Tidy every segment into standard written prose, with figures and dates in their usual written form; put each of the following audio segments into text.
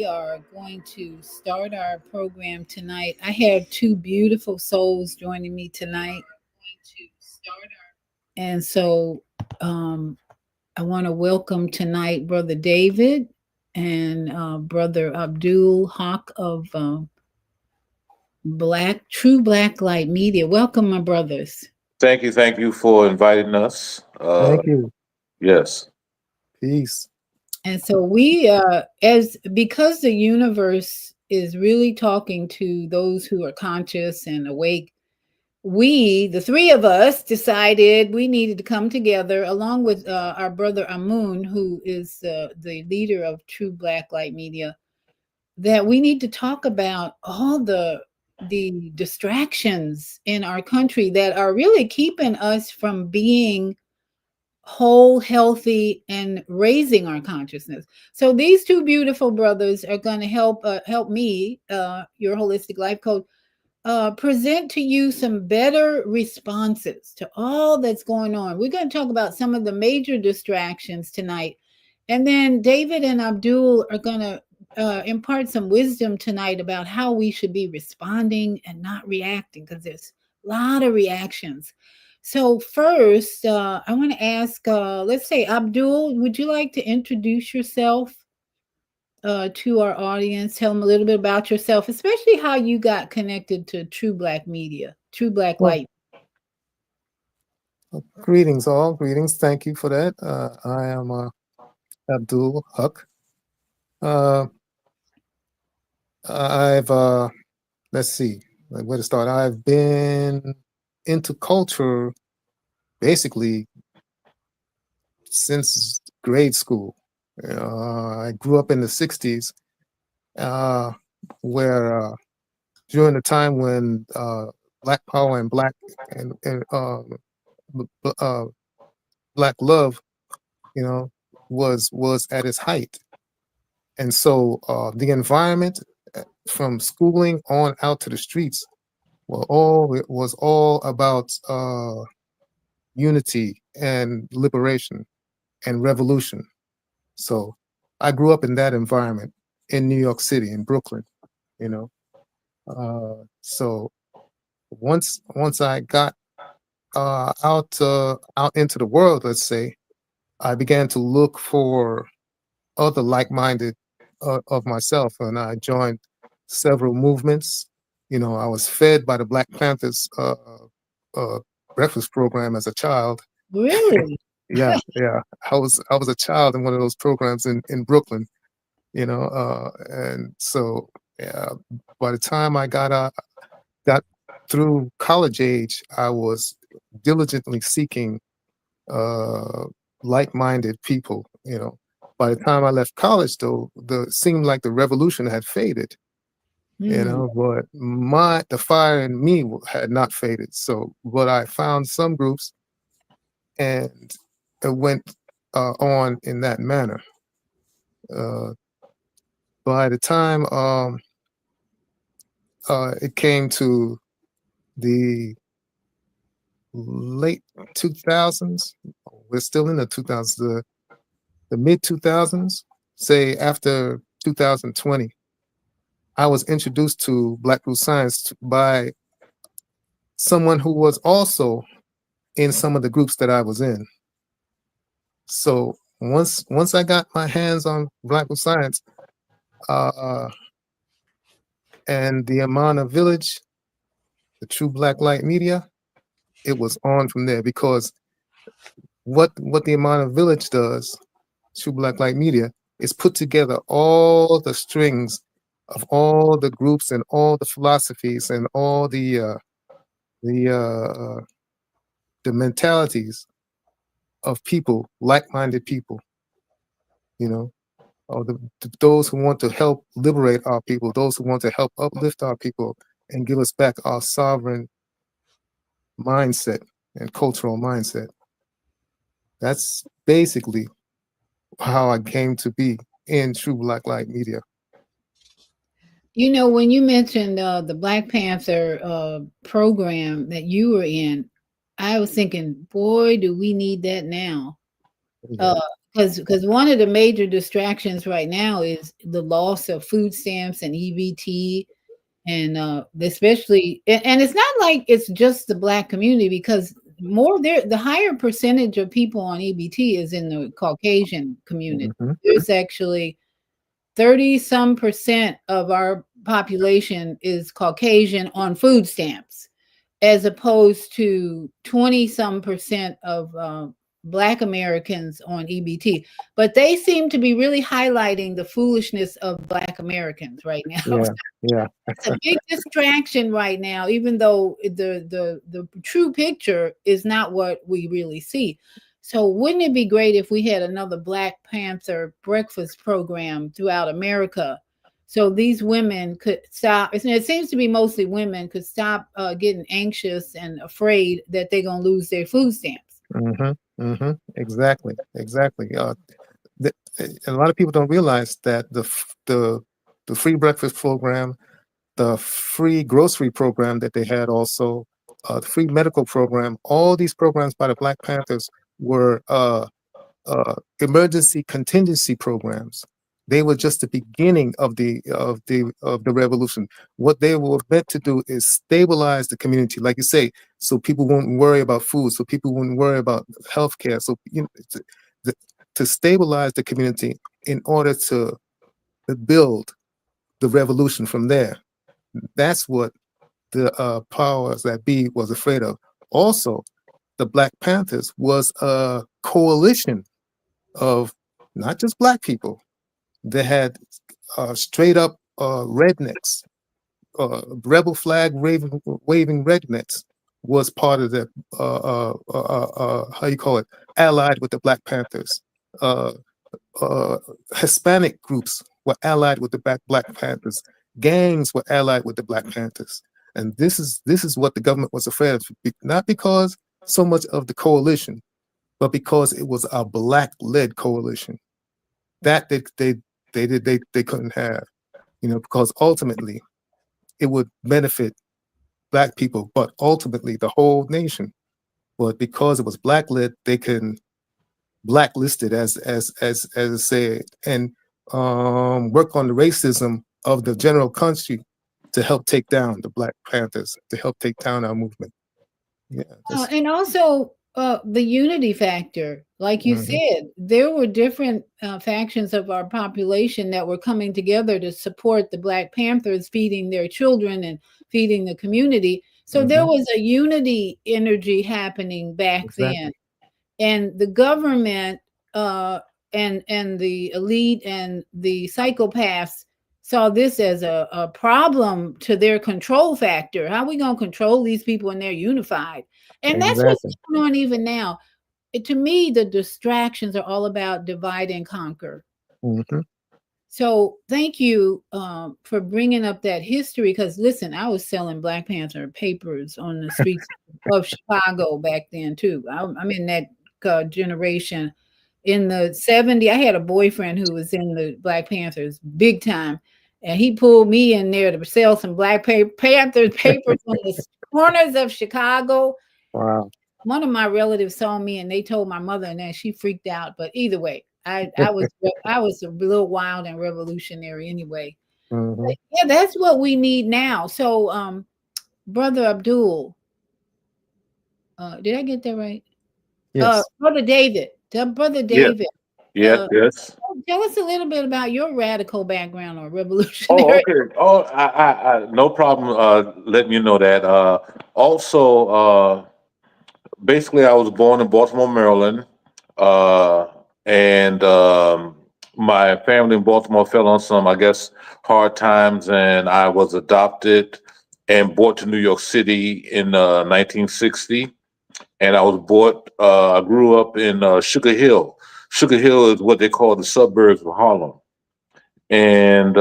we are going to start our program tonight. I have two beautiful souls joining me tonight. And so I want to welcome tonight Brother David and Brother Abdul Hawk of True Black Light Media. Welcome, my brothers. Thank you for inviting us. Thank you. Yes. Peace. And so we as because the universe is really talking to those who are conscious and awake, we, the three of us, decided we needed to come together along with our brother Amun, who is the leader of True Black Light Media, that we need to talk about all the distractions in our country that are really keeping us from being whole, healthy, and raising our consciousness. So these two beautiful brothers are going to help me, your holistic life coach, present to you some better responses to all that's going on. We're going to talk about some of the major distractions tonight, and then David and Abdul are going to impart some wisdom tonight about how we should be responding and not reacting, because there's a lot of reactions. So first, I want to ask, let's say, Abdul, would you like to introduce yourself to our audience? Tell them a little bit about yourself, especially how you got connected to True Black Media, True Black Well, Light. greetings, all. Greetings. Thank you for that. I am Abdul Huck. Uh, I've, let's see, where to start. I've been into culture basically since grade school. I grew up in the 60s, where during the time when Black Power and uh, Black love, was at its height. And so the environment from schooling on out to the streets it was all about unity and liberation and revolution. So I grew up in that environment in New York City, in Brooklyn, you know. So once I got out into the world, let's say, I began to look for other like-minded of myself, and I joined several movements. I was fed by the Black Panthers uh, breakfast program as a child. Really? Yeah. I was a child in one of those programs in Brooklyn. And so by the time I got through college age, I was diligently seeking uh, like-minded people. By the time I left college, though, seemed like the revolution had faded. Hmm. But the fire in me had not faded. So, but I found some groups, and it went on in that manner. Uh, by the time it came to the late 2000s, we're still in the 2000s, the mid 2000s, say after 2020, I was introduced to Black Root Science by someone who was also in some of the groups that I was in. So once I got my hands on Black Root Science uh, and the Amana Village, the True Black Light Media, it was on from there, because what the Amana Village does, True Black Light Media, is put together all the strings of all the groups and all the philosophies and all the mentalities of people, like-minded people, or those who want to help liberate our people, those who want to help uplift our people and give us back our sovereign mindset and cultural mindset. That's basically how I came to be in True Black Light Media. When you mentioned the Black Panther program that you were in, I was thinking, boy, do we need that now. Yeah. because one of the major distractions right now is the loss of food stamps and EBT, and especially, and it's not like it's just the Black community, because more there, the higher percentage of people on EBT is in the Caucasian community. Mhm. There's actually 30 some percent of our population is Caucasian on food stamps, as opposed to 20 some percent of Black Americans on EBT. But they seem to be really highlighting the foolishness of Black Americans right now. Yeah, yeah. It's a big distraction right now, even though the true picture is not what we really see. So wouldn't it be great if we had another Black Panther breakfast program throughout America, so these women could stop? It seems to be mostly women could stop getting anxious and afraid that they're going to lose their food stamps. Exactly, exactly. The, a lot of people don't realize that the free breakfast program, the free grocery program that they had, also the free medical program, all these programs by the Black Panthers were emergency contingency programs. They were just the beginning of the revolution. What they were meant to do is stabilize the community, like you say, so people won't worry about food, so people wouldn't worry about healthcare. So to stabilize the community in order to build the revolution from there. That's what the powers that be was afraid of. Also, the Black Panthers was a coalition of not just Black people. They had straight up rednecks, rebel flag waving rednecks was part of the how you call it, allied with the Black Panthers. Uh, Hispanic groups were allied with the Black Panthers. Gangs were allied with the Black Panthers. And this is what the government was afraid of, not because so much of the coalition, but because it was a Black-led coalition that they couldn't have, because ultimately it would benefit Black people, but ultimately the whole nation. But because it was Black-led, they can blacklist it, as said, and work on the racism of the general country to help take down the Black Panthers, to help take down our movement. Yeah, And also the unity factor. Like you said, there were different factions of our population that were coming together to support the Black Panthers, feeding their children and feeding the community. So there was a unity energy happening back then. And the government and the elite and the psychopaths saw this as a problem to their control factor. How are we going to control these people when they're unified? And that's what's going on even now. To me, the distractions are all about divide and conquer. So thank you for bringing up that history, because listen, I was selling Black Panther papers on the streets of Chicago back then too. I'm in that generation. In the 70s, I had a boyfriend who was in the Black Panthers big time, and he pulled me in there to sell some Black Panthers papers on the corners of Chicago. Wow. One of my relatives saw me and they told my mother, and then she freaked out. But either way, I was a little wild and revolutionary anyway. But yeah, that's what we need now. So Brother Abdul, did I get that right? Yes. Brother David. Brother Yeah. David. Yes. Tell us a little bit about your radical background or Oh, revolutionary. okay. Oh, I no problem letting you know that. Also, basically, I was born in Baltimore, Maryland, uh, and my family in Baltimore fell on some, I guess, hard times, and I was adopted and brought to New York City in 1960. And I was brought. I grew up in Sugar Hill. Sugar Hill is what they call the suburbs of Harlem, and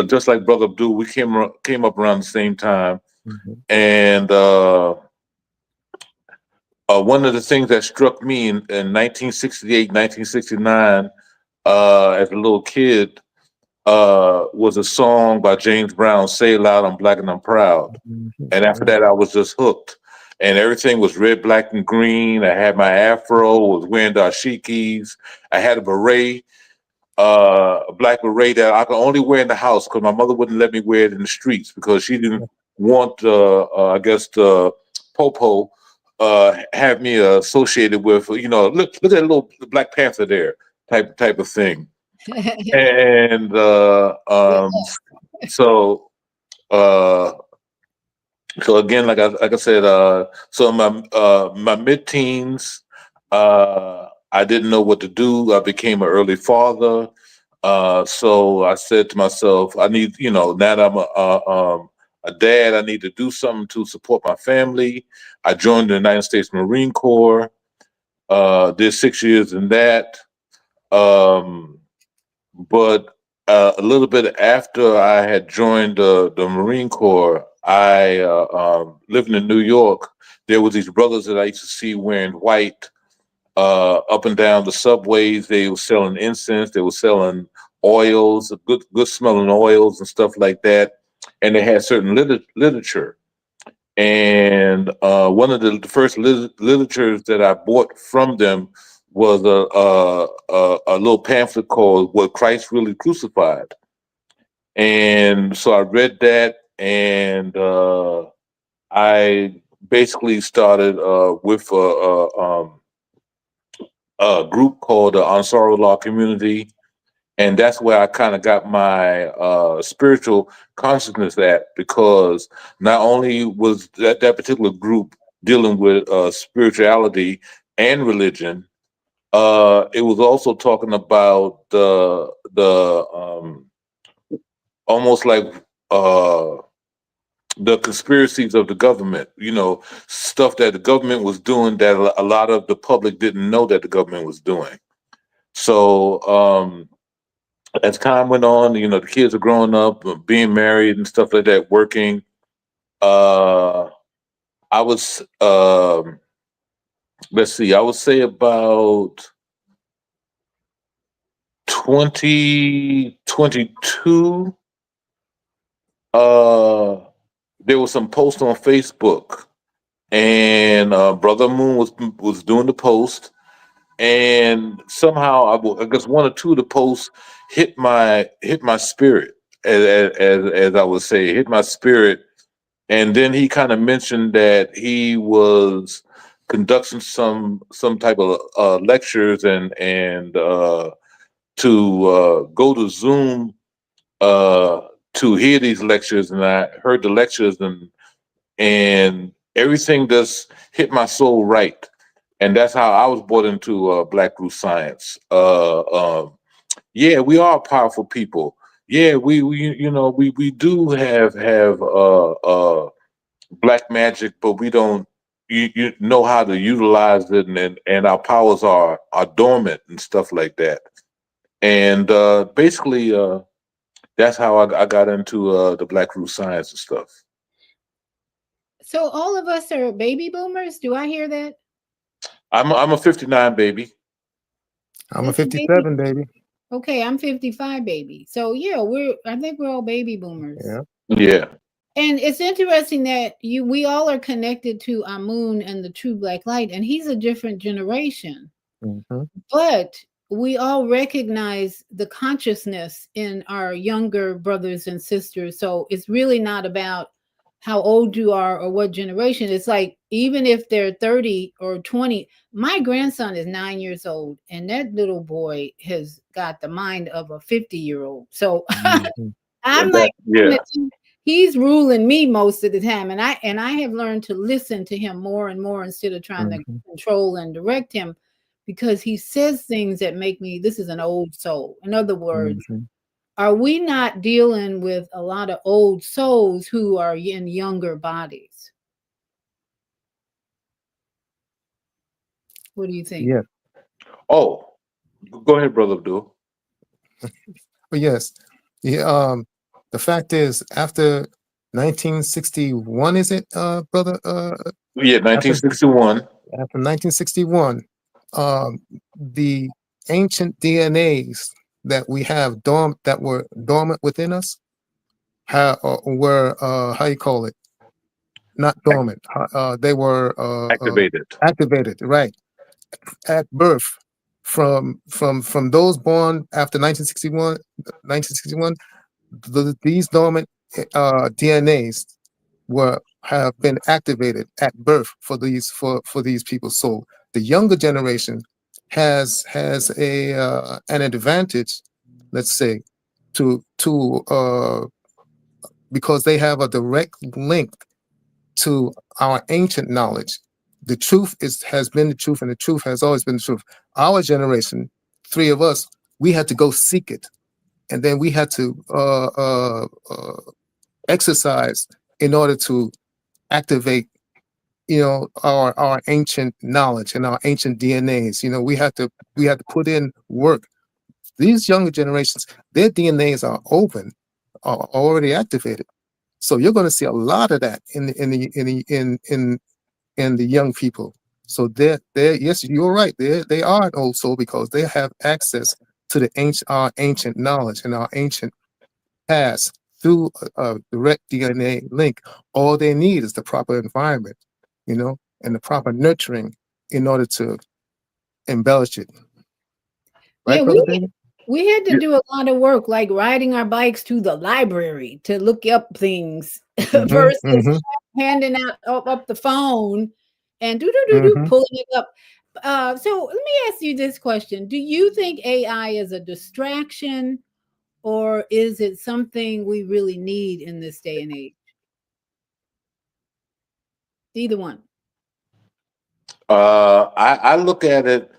just like Brother Abdul, we came up around the same time, and one of the things that struck me in 1968, 1969, as a little kid, was a song by James Brown, "Say It Loud, I'm Black and I'm Proud." And after that, I was just hooked. and everything was red, black, and green. I had my afro, was wearing dashikis. I had a beret, a black beret that I could only wear in the house because my mother wouldn't let me wear it in the streets because she didn't want, I guess, the popo have me associated with, look at that little Black Panther there, type of thing. And so uh, so again, like I said, so my mid teens, I didn't know what to do. I became an early father. So I said to myself, I need, now that I'm a dad, I need to do something to support my family. I joined the United States Marine Corps. Did 6 years in that. Um, but a little bit after I had joined the Marine Corps, I living in New York. There was these brothers that I used to see wearing white up and down the subways. They were selling incense. They were selling oils, good smelling oils and stuff like that. And they had certain literature. And one of the first literatures that I bought from them was a little pamphlet called "What Christ Really Crucified," and so I read that, and I basically started with a group called the Ansarullah Community, and that's where I kind of got my spiritual consciousness at, because not only was that particular group dealing with spirituality and religion, it was also talking about the almost like uh, the conspiracies of the government. Stuff that the government was doing that a lot of the public didn't know that the government was doing. So as time went on, the kids are growing up, being married and stuff like that, working. Uh, I was, let's see, I would say about 2022. Uh, there was some post on Facebook, and Brother Moon was doing the post, and somehow I guess one or two of the posts hit my spirit, as I would say, hit my spirit. And then he kind of mentioned that he was conducting some type of lectures, and to go to Zoom uh, to hear these lectures. And I heard the lectures, and everything just hit my soul right. And that's how I was brought into Black Group Science. Yeah, we are powerful people. Yeah, we do have black magic, but we don't you know how to utilize it, and our powers are dormant and stuff like that. And basically, that's how I got into the Black Root Science and stuff. So all of us are baby boomers. Do I hear that? I'm a '59 baby. I'm a 57 baby. Okay, I'm 55 baby. So yeah, I think we're all baby boomers. Yeah. Yeah. And it's interesting that we all are connected to Amun and the True Black Light, and he's a different generation. Mm-hmm. But we all recognize the consciousness in our younger brothers and sisters. So it's really not about how old you are or what generation. It's like, even if they're 30 or 20, my grandson is 9 years old, and that little boy has got the mind of a 50-year-old. So Mm-hmm. I'm like, he's ruling me most of the time. And I have learned to listen to him more and more instead of trying to control and direct him, because he says things that make me, this is an old soul. In other words, are we not dealing with a lot of old souls who are in younger bodies? What do you think? Yeah. Oh, go ahead, Brother Abdul. But yes, yeah. The fact is, after 1961, is it, brother? Yeah, 1961. After 1961, the ancient DNAs that we have that were dormant within us, were how you call it? not dormant. They were Activated. activated, right, at birth. From those born after 1961, these dormant DNAs were have been activated at birth for these people. So the younger generation has a an advantage, let's say, to because they have a direct link to our ancient knowledge. The truth has been the truth, and the truth has always been the truth. Our generation, three of us, we had to go seek it, and then we had to exercise in order to activate, our ancient knowledge and our ancient DNAs. We had to put in work. These younger generations, their DNAs are open, are already activated. So you're going to see a lot of that in the young people. So they're yes, you're right. They are an old soul because they have access to our ancient knowledge and our ancient past through a direct DNA link. All they need is the proper environment, and the proper nurturing in order to embellish it. Yeah, Right, Brother David? we had to do a lot of work, like riding our bikes to the library to look up things Mm-hmm, versus mm-hmm, handing out up the phone and mm-hmm. pulling it up. So let me ask you this question: do you think AI is a distraction, or is it something we really need in this day and age? Either one. I look at it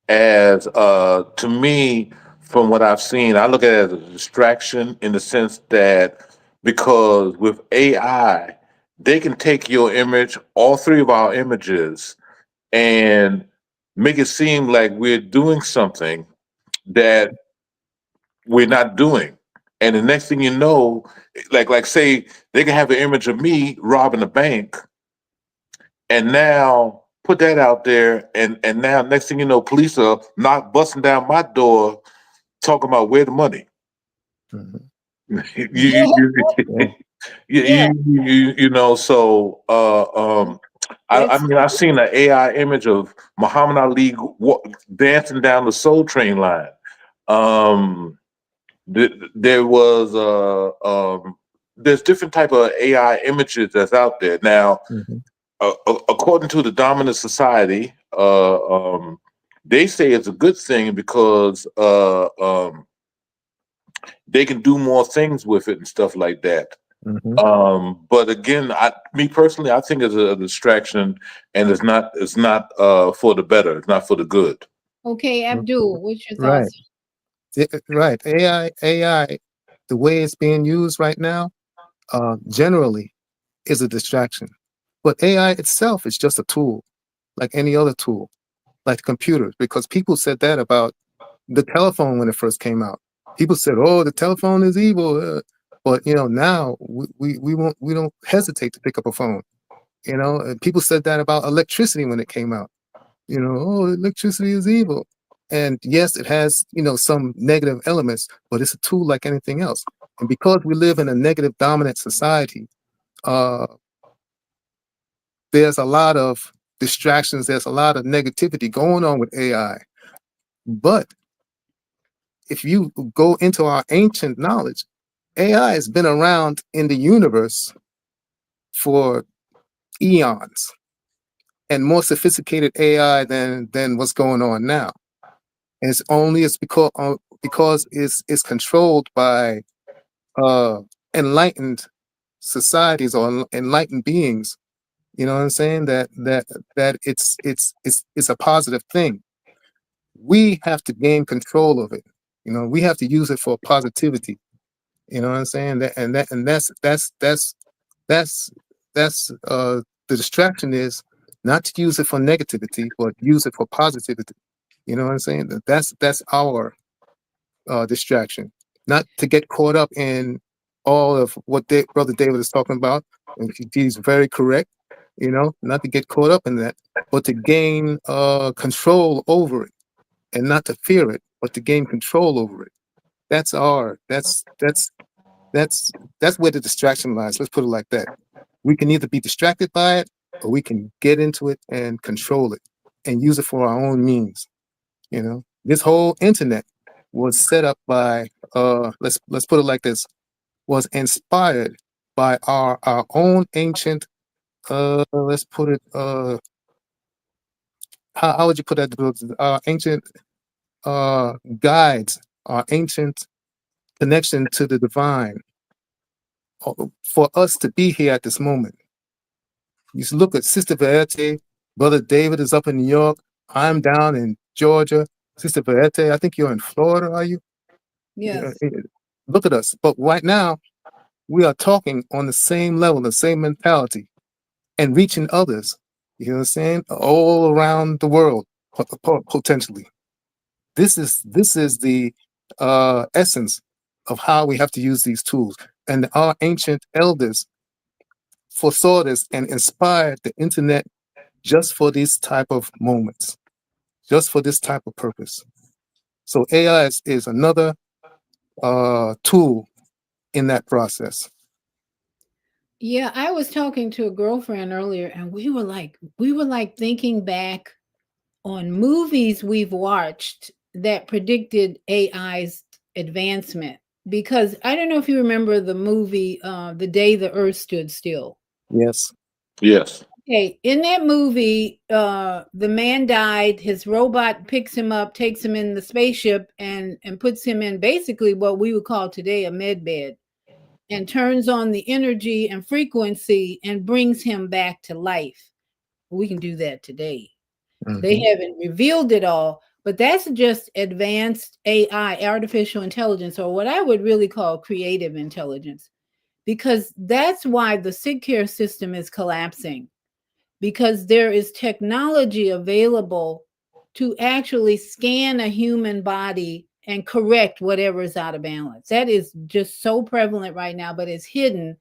as, to me, from what I've seen, I look at it as a distraction in the sense that because with AI, they can take your image, all three of our images, and make it seem like we're doing something that we're not doing. And the next thing you know, like say they can have an image of me robbing a bank, and now put that out there, and now next thing you know, police are not busting down my door talking about where the money. Mm-hmm. you, Yeah, you, Yeah. you, yeah. so I That's mean, I've seen an AI image of Muhammad Ali dancing down the Soul Train line. Um, there was there's different type of AI images that's out there now. Mm-hmm. According to the dominant society, they say it's a good thing because they can do more things with it and stuff like that. Mm-hmm. But again, me personally, I think it's a distraction, and it's not for the better. It's not for the good. okay, Abdul. What's your Right. thoughts? Right. AI, the way it's being used right now, generally is a distraction. But AI itself is just a tool, like any other tool, like computers, because people said that about the telephone when it first came out. People said, "Oh, the telephone is evil," but now we don't hesitate to pick up a phone. And people said that about electricity when it came out. Oh, electricity is evil. And yes, it has, some negative elements, but it's a tool like anything else. And because we live in a negative dominant society, uh, there's a lot of distractions, there's a lot of negativity going on with AI. But if you go into our ancient knowledge, AI has been around in the universe for eons, and more sophisticated AI than what's going on now. And it's because it's controlled by uh enlightened societies or enlightened beings. You know what I'm saying? That it's a positive thing. We have to gain control of it. We have to use it for positivity. You know what I'm saying? That's the distraction is not to use it for negativity, but use it for positivity. You know what I'm saying? That's our distraction, not to get caught up in all of what Brother David is talking about. And he's very correct, not to get caught up in that, but to gain control over it, and not to fear it, but to gain control over it. That's our that's that's that's where the distraction lies. Let's put it like that. We can either be distracted by it, or we can get into it and control it and use it for our own means. You know, this whole internet was set up by let's put it like this, was inspired by our own ancient let's put it how would you put that, our ancient guides, our ancient connection to the divine, for us to be here at this moment. You look at Sister Verete, Brother David is up in New York, I'm down in Georgia. Sister Verete, I think you're in Florida, are you? Yes. Look at us. But right now, we are talking on the same level, the same mentality, and reaching others, you know what I'm saying, all around the world, potentially. This is the essence of how we have to use these tools. And our ancient elders foresaw this and inspired the internet just for these type of moments, just for this type of purpose. So AI is another tool in that process. Yeah, I was talking to a girlfriend earlier, and we were like thinking back on movies we've watched that predicted AI's advancement. Because I don't know if you remember the movie The Day the Earth Stood Still. Yes. Yes. Okay, in that movie, the man died. His robot picks him up, takes him in the spaceship, and puts him in basically what we would call today a med bed, and turns on the energy and frequency and brings him back to life. We can do that today. They haven't revealed it all, but that's just advanced AI, artificial intelligence, or what I would really call creative intelligence, because that's why the sick care system is collapsing, because there is technology available to actually scan a human body and correct whatever is out of balance. That is just so prevalent right now, but it's hidden.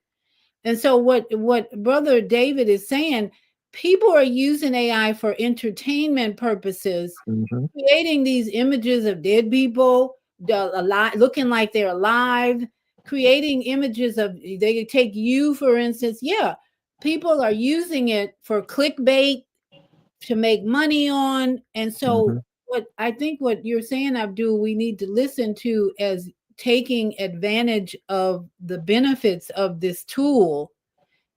And so what Brother David is saying, people are using AI for entertainment purposes, creating these images of dead people, alive, looking like they're alive, creating images of, they take you, for instance. Yeah, people are using it for clickbait to make money on. And so what I think what you're saying, Abdul, we need to listen to as taking advantage of the benefits of this tool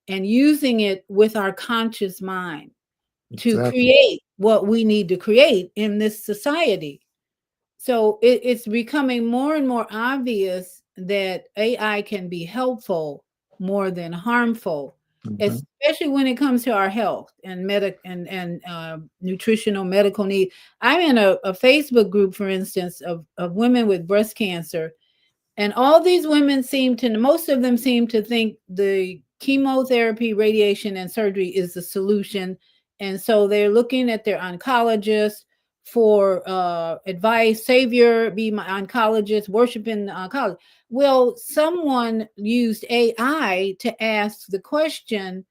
and using it with our conscious mind to Exactly. create what we need to create in this society. So it's becoming more and more obvious that AI can be helpful more than harmful, especially when it comes to our health and nutritional medical need. I'm in a Facebook group, for instance, of women with breast cancer, and all these women most of them seem to think the chemotherapy, radiation, and surgery is the solution. And so they're looking at their oncologist for advice. Savior, be my oncologist, worshiping the oncologist. Well, someone used AI to ask the question,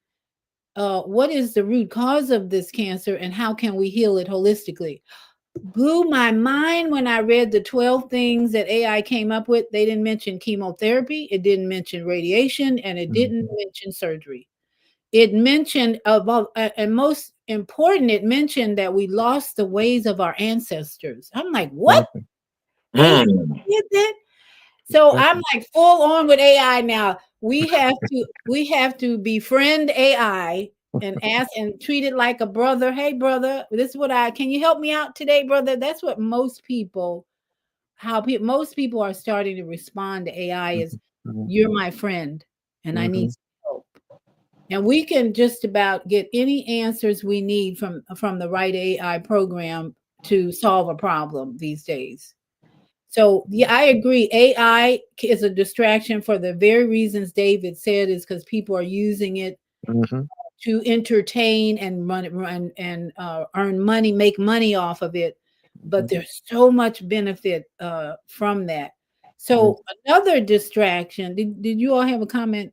what is the root cause of this cancer and how can we heal it holistically? Blew my mind when I read the 12 things that AI came up with. They didn't mention chemotherapy, it didn't mention radiation, and it didn't mention surgery. It mentioned, above and most important, it mentioned that we lost the ways of our ancestors. I'm like, what? AI did that? So I'm like full on with AI now. We have to befriend AI and ask and treat it like a brother. Hey brother, this is what can you help me out today, brother? That's what most people are starting to respond to AI is, you're my friend and I need some help. And we can just about get any answers we need from the right AI program to solve a problem these days. So yeah, I agree. AI is a distraction for the very reasons David said, is because people are using it to entertain and earn money, make money off of it. But there's so much benefit from that. So another distraction. Did you all have a comment?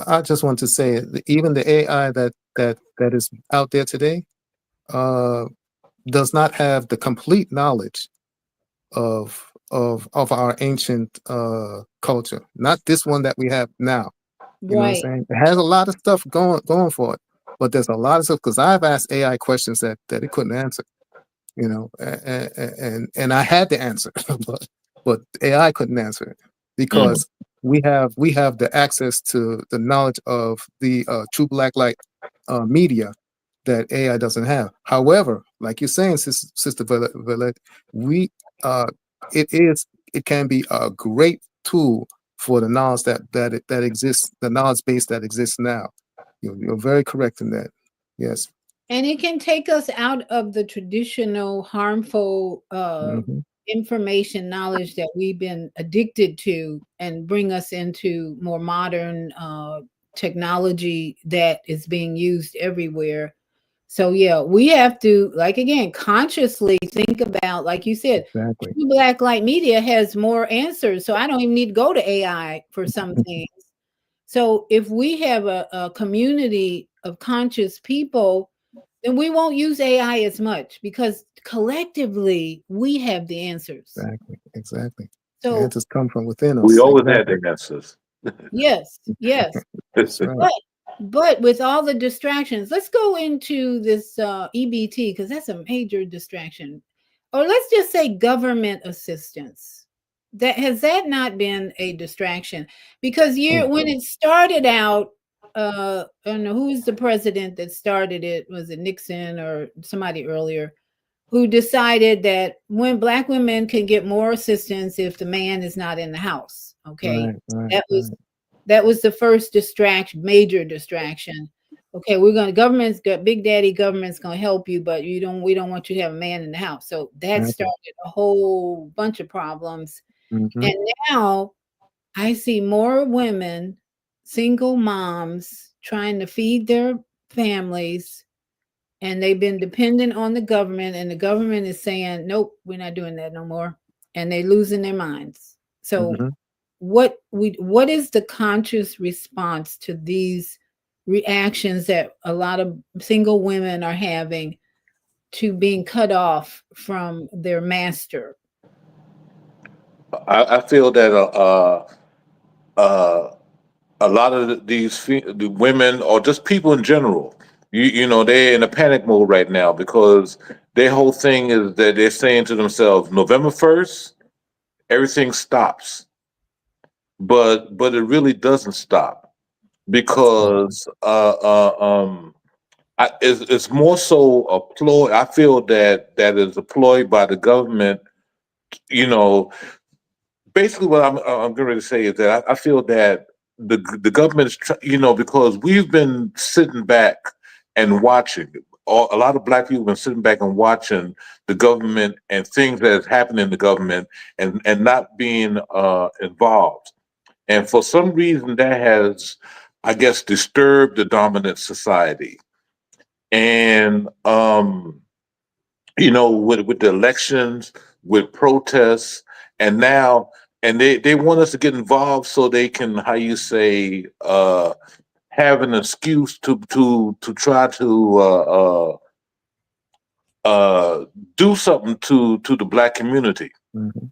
I just want to say that even the AI that is out there today does not have the complete knowledge of our ancient culture. Not this one that we have now. You know what I'm Right. saying? It has a lot of stuff going for it, but there's a lot of stuff because I've asked AI questions that it couldn't answer. You know, and I had to answer, but AI couldn't answer it Mm. because we have the access to the knowledge of the true black light media that AI doesn't have. However, like you're saying, Sister Violet, we it can be a great tool for the knowledge that exists, the knowledge base that exists now. You're very correct in that. Yes. And it can take us out of the traditional harmful Hmm. information knowledge that we've been addicted to and bring us into more modern technology that is being used everywhere. So yeah, we have to, like, again, consciously think about, like you said, Exactly. True Black Light Media has more answers, so I don't even need to go to AI for some things. So if we have a community of conscious people, then we won't use AI as much because collectively we have the answers. Exactly. Exactly. The So answers come from within We us. always had Exactly. the answers. yes, yes. That's right. But with all the distractions, let's go into this EBT because that's a major distraction. Or let's just say government assistance. That has that not been a distraction? Because Mm. when it started out, I don't know who was the president that started it. Was it Nixon or somebody earlier? Who decided that when black women can get more assistance if the man is not in the house. Okay. Right. Right. That was Right. that was the first distraction, major distraction. Okay, we're gonna government's got big daddy government's gonna help you, but we don't want you to have a man in the house. So that Exactly. started a whole bunch of problems. Mm-hmm. And now I see more women, single moms, trying to feed their families, and they've been dependent on the government, and the government is saying, nope, we're not doing that no more. And they're losing their minds. So Mm-hmm. what is the conscious response to these reactions that a lot of single women are having to being cut off from their master? I feel that uh, a lot of the women or just people in general, you know, they're in a panic mode right now because their whole thing is that they're saying to themselves, November 1st, everything stops, but it really doesn't stop because it's more so a ploy. I feel that is a ploy by the government. You know, basically what I'm going to say is that I feel that the government is, you know, because we've been sitting back and watching. A lot of black people have been sitting back and watching the government and things that is happening in the government and not being involved. And for some reason, that has, I guess, disturbed the dominant society. And you know, with the elections, with protests, and now, and they want us to get involved so they can, how you say, have an excuse to try to do something to the black community, Mm-hmm.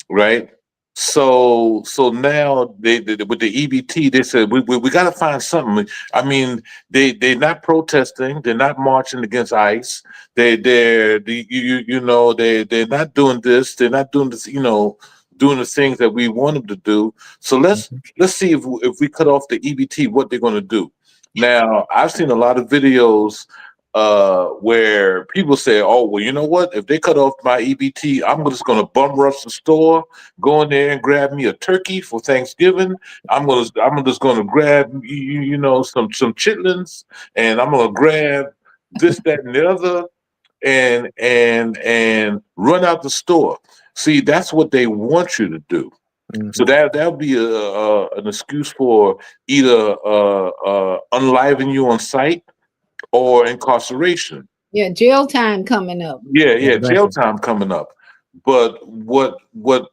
right? So now they with the EBT, they said we got to find something. I mean, they're not protesting, they're not marching against ICE. You know, they're not doing this, they're not doing this, you know, doing the things that we want them to do. So Mm-hmm. let's see if we cut off the EBT, what they're going to do. Now I've seen a lot of videos where people say, "Oh, well, you know what? If they cut off my EBT, I'm just going to bum rush the store, go in there and grab me a turkey for Thanksgiving. I'm just gonna grab you know some chitlins, and I'm gonna grab this, that, and the other, and run out the store." See, that's what they want you to do. So Mm-hmm. that'll be an excuse for either unliving you on site or incarceration. Yeah, jail time coming up. Yeah, yeah, jail Exactly. time coming up. But what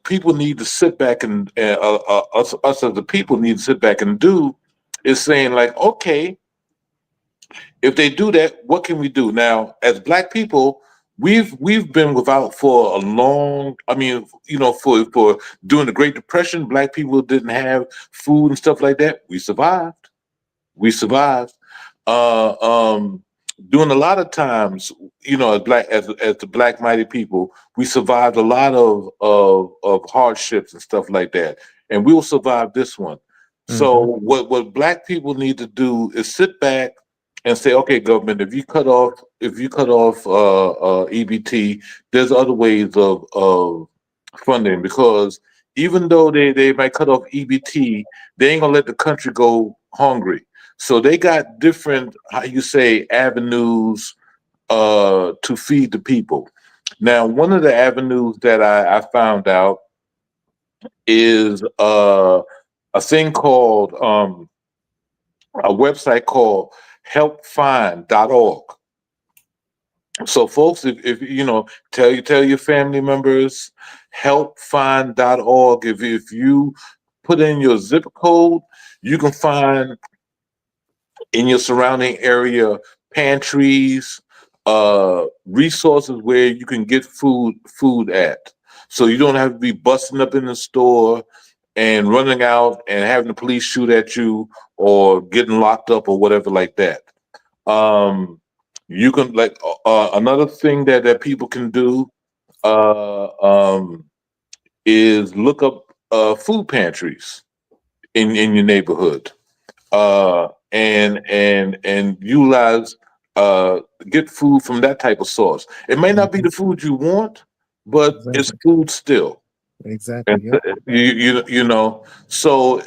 people need to sit back and us as the people need to sit back and do is saying like, okay, if they do that, what can we do now? As black people, we've been without for a long. I mean, you know, for during the Great Depression, black people didn't have food and stuff like that. We survived. We survived. Uh, um, Doing a lot of times, as as the black mighty people, we survived a lot of hardships and stuff like that, and we will survive this one. So Mm-hmm. what black people need to do is sit back and say, okay, government, if you cut off EBT, there's other ways of funding, because even though they might cut off EBT, they ain't gonna let the country go hungry. So they got different, how you say, avenues to feed the people. Now, one of the avenues that I found out is a thing called a website called helpfind.org. So, folks, if tell your family members, helpfind.org. If you put in your zip code, you can find in your surrounding area pantries, resources where you can get food at. So you don't have to be busting up in the store and running out and having the police shoot at you or getting locked up or whatever like that. Um, you can, another thing that people can do uh, um, is look up food pantries in your neighborhood, and utilize, uh get food from that type of source. It may not be Mm-hmm. the food you want, but it's Exactly. food still. Exactly. And Yep. so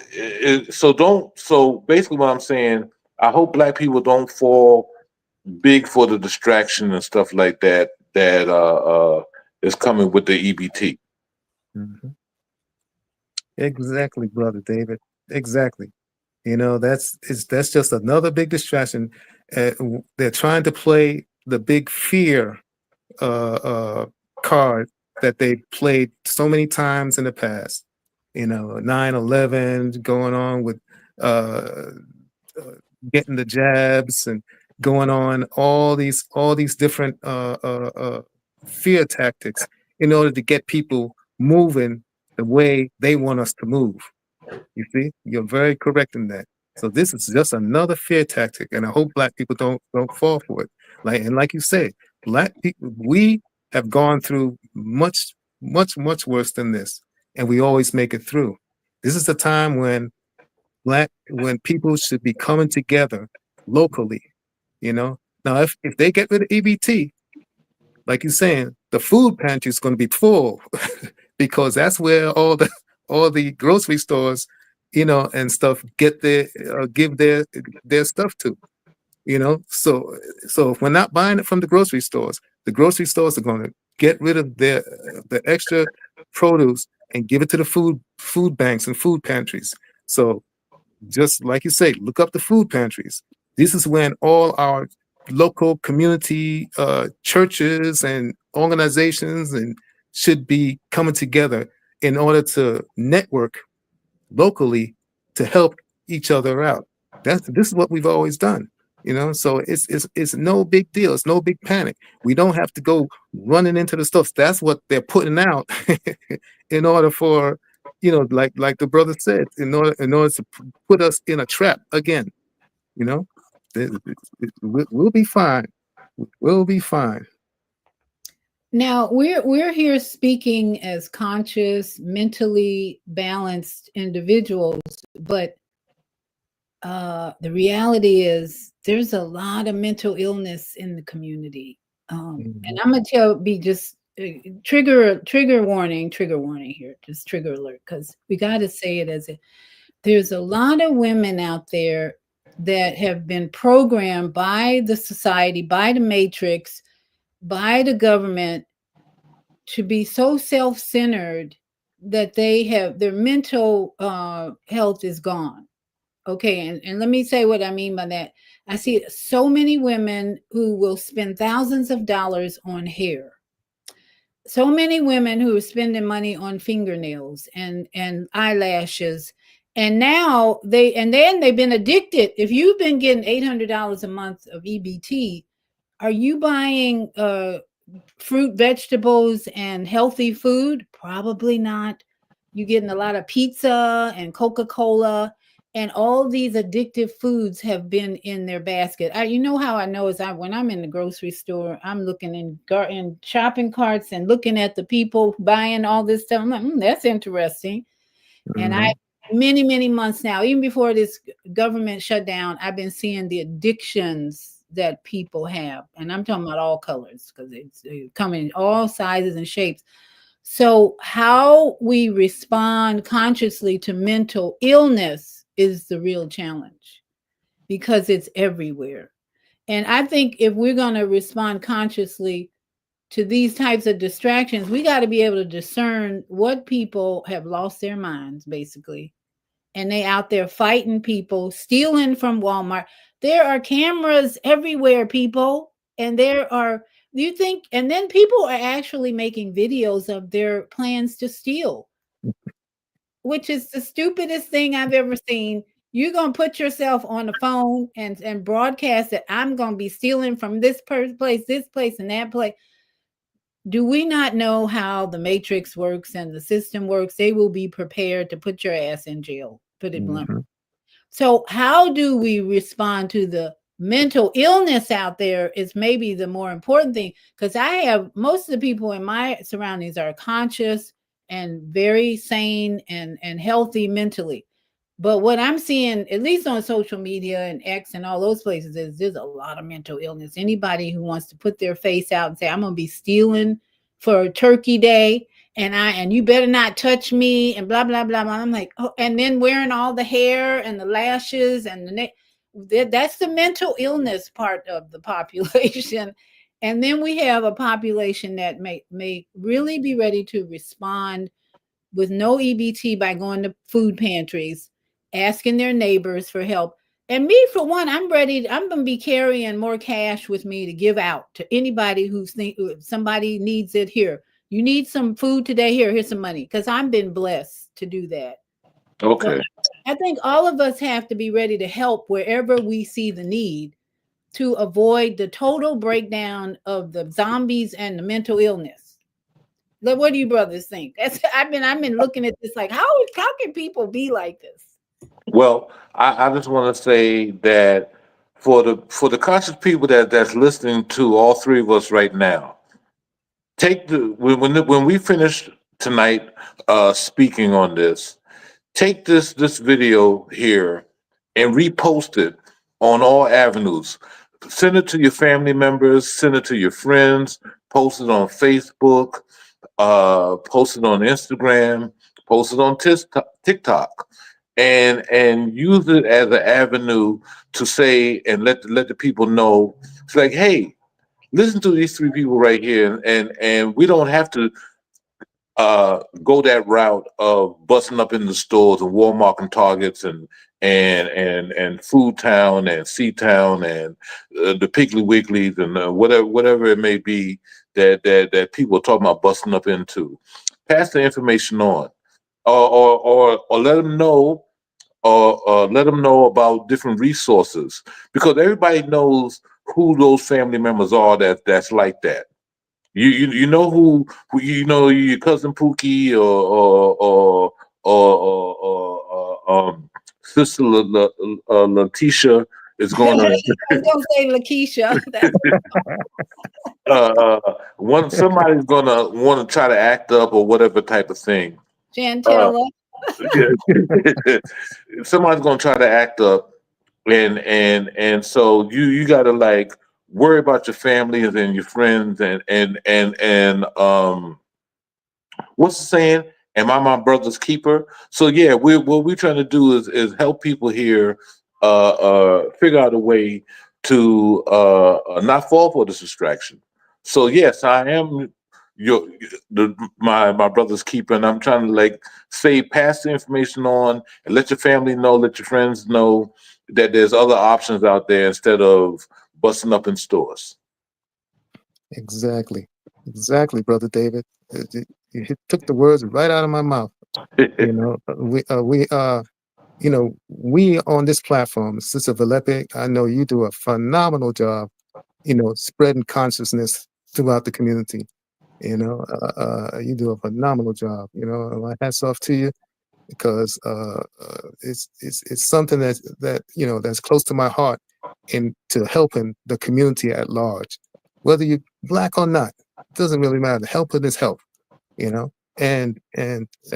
basically what I'm saying, I hope black people don't fall big for the distraction and stuff like that is coming with the EBT. Mm-hmm. Exactly, brother David. Exactly. That's just another big distraction. They're trying to play the big fear uh, uh, card that they played so many times in the past. 9/11 going on with uh, uh, getting the jabs and going on all these different fear tactics in order to get people moving the way they want us to move. You see, you're very correct in that. So this is just another fear tactic, and I hope black people don't fall for it. Like you say, black people, we have gone through much, much, much worse than this, and we always make it through. This is the time when people should be coming together locally. You know, now if they get rid of EBT, like you're saying, the food pantry is going to be full because that's where all the grocery stores, and stuff get their give their stuff to. So if we're not buying it from the grocery stores are going to get rid of the extra produce and give it to the food banks and food pantries. So just like you say, look up the food pantries. This is when all our local community churches and organizations and should be coming together in order to network locally to help each other out. This is what we've always done. So it's no big deal. It's no big panic. We don't have to go running into the stuff. That's what they're putting out in order for, like the brother said, in order to put us in a trap again. You know, we'll be fine. We'll be fine. Now we're here speaking as conscious, mentally balanced individuals, but the reality is there's a lot of mental illness in the community, and Mhm. I'm gonna be just trigger warning here, just trigger alert, because we got to say it as it. There's a lot of women out there that have been programmed by the society, by the matrix, by the government to be so self-centered that their mental health is gone. Okay, and let me say what I mean by that. I see so many women who will spend thousands of dollars on hair. So many women who are spending money on fingernails and eyelashes. And now they've been addicted. If you've been getting $800 a month of EBT, are you buying fruit, vegetables, and healthy food? Probably not. You're getting a lot of pizza and Coca-Cola. and all these addictive foods have been in their basket. You know how I know is when I'm in the grocery store, I'm looking in shopping carts and looking at the people buying all this stuff. I'm like, that's interesting. And I Mhm. many months now, even before this government shutdown, I've been seeing the addictions that people have, and I'm talking about all colors because they come in all sizes and shapes. So, how we respond consciously to mental illness is the real challenge because it's everywhere. And I think if we're going to respond consciously to these types of distractions, we got to be able to discern what people have lost their minds, basically. And they out there fighting people, stealing from Walmart. There are cameras everywhere, people. And there are, you think, and then people are actually making videos of their plans to steal, which is the stupidest thing I've ever seen. You're gonna put yourself on the phone and broadcast that I'm gonna be stealing from this place, and that place. Do we not know how the matrix works and the system works? They will be prepared to put your ass in jail. Put it bluntly. Mhm. So, how do we respond to the mental illness out there is maybe the more important thing, because I have most of the people in my surroundings are conscious and very sane and healthy mentally. But what I'm seeing, at least on social media and X and all those places, is there's a lot of mental illness. Anybody who wants to put their face out and say, I'm gonna be stealing for Turkey Day, and you better not touch me, and blah blah blah blah. I'm like, oh, and then wearing all the hair and the lashes and the neck. That's the mental illness part of the population. And then we have a population that may really be ready to respond with no EBT by going to food pantries, asking their neighbors for help. And me, for one, I'm ready. I'm going to be carrying more cash with me to give out to anybody who's somebody needs it. Here, you need some food today. Here's some money, because I've been blessed to do that. But Okay. I think all of us have to be ready to help wherever we see the need to avoid the total breakdown of the zombies and the mental illness. What do you brothers think? I've been looking at this like, how can people be like this? Well, I just want to say that for the conscious people that's listening to all three of us right now, take when we finish tonight speaking on this, take this video here and repost it on all avenues. Send it to your family members, send it to your friends, post it on Facebook, post it on Instagram, post it on TikTok, and use it as an avenue to say and let the people know. It's like, hey, listen to these three people right here, and we don't have to go that route of busting up in the stores and Walmart and Targets and Food Town and Sea Town and the Piggly Wigglies and whatever it may be that people are talking about busting up into. Pass the information on, or let them know. Or let them know about different resources, because everybody knows who those family members are that's like that. You know who you know, your cousin Pookie or sister Letitia is I going to was gonna say Lakeisha. That's one somebody's going to want to try to act up or whatever type of thing. Uh, Chantella. yeah. Somebody's going to try to act up, and so you got to like worry about your family and your friends and what's the saying? Am I my brother's keeper? So yeah, we what we're trying to do is help people here figure out a way to not fall for this distraction. So yes, I am your my brother's keeper, and I'm trying to like say pass the information on and let your family know, let your friends know that there's other options out there instead of busting up in stores. Exactly. Exactly, brother David. You took the words right out of my mouth. You know, we on this platform, Sister Valepe, I know you do a phenomenal job, spreading consciousness throughout the community. You do a phenomenal job. My hats off to you. because it's something that that's close to my heart, and to helping the community at large, whether you're black or not, it doesn't really matter. Helping is help, you know. And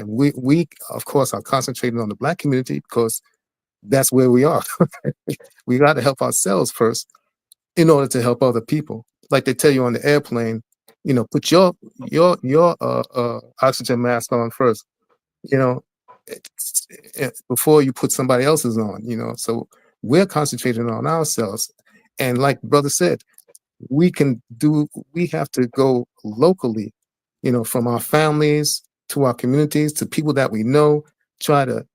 we of course are concentrating on the black community because that's where we are. We got to help ourselves first in order to help other people. Like they tell you on the airplane, put your oxygen mask on first, you know, before you put somebody else's on, So we're concentrating on ourselves. And like brother said, we have to go locally, from our families to our communities to people that we know, try to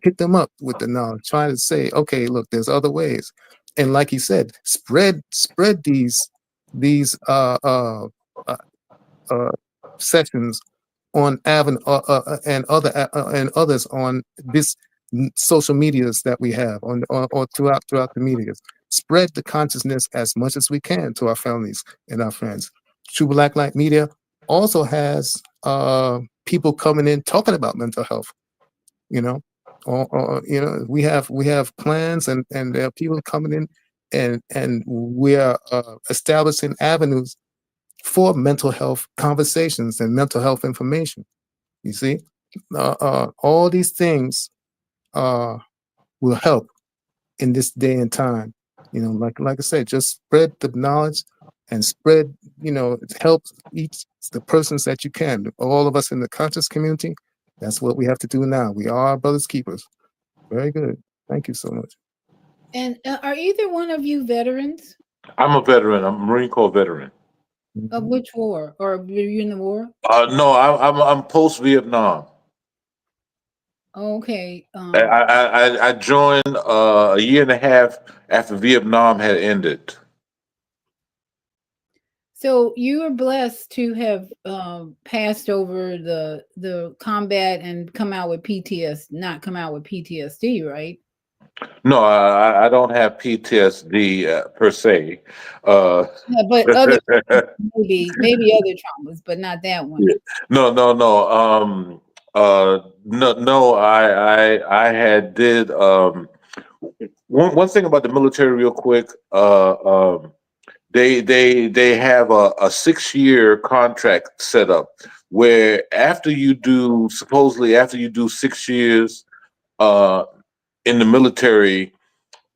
hit them up with the knowledge, try to say, okay, look, there's other ways. And like he said, spread these uh, sessions on Aven and others on this social medias that we have or throughout the medias. Spread the consciousness as much as we can to our families and our friends. True Black Light Media also has people coming in talking about mental health. You know, we have plans, and there are people coming in, and we are establishing avenues for mental health conversations and mental health information. You see, all these things will help in this day and time. Like I said, just spread the knowledge and spread, help each the persons that you can. All of us in the conscious community. That's what we have to do now. We are brothers keepers. Very good. Thank you so much. And are either one of you veterans? I'm a veteran. I'm a Marine Corps veteran. Of Mhm. which war? Or were you in the war? No, I'm post Vietnam. Okay. I joined a year and a half after Vietnam had ended. So you were blessed to have passed over the combat and come out with PTS, not come out with PTSD, right? No, I don't have PTSD per se. Uh, Yeah, but other maybe other traumas, but not that one. yeah. No, no, no. No, no. I had did one thing about the military, real quick. They have a 6 year contract set up where after you do supposedly after you do 6 years uh in the military,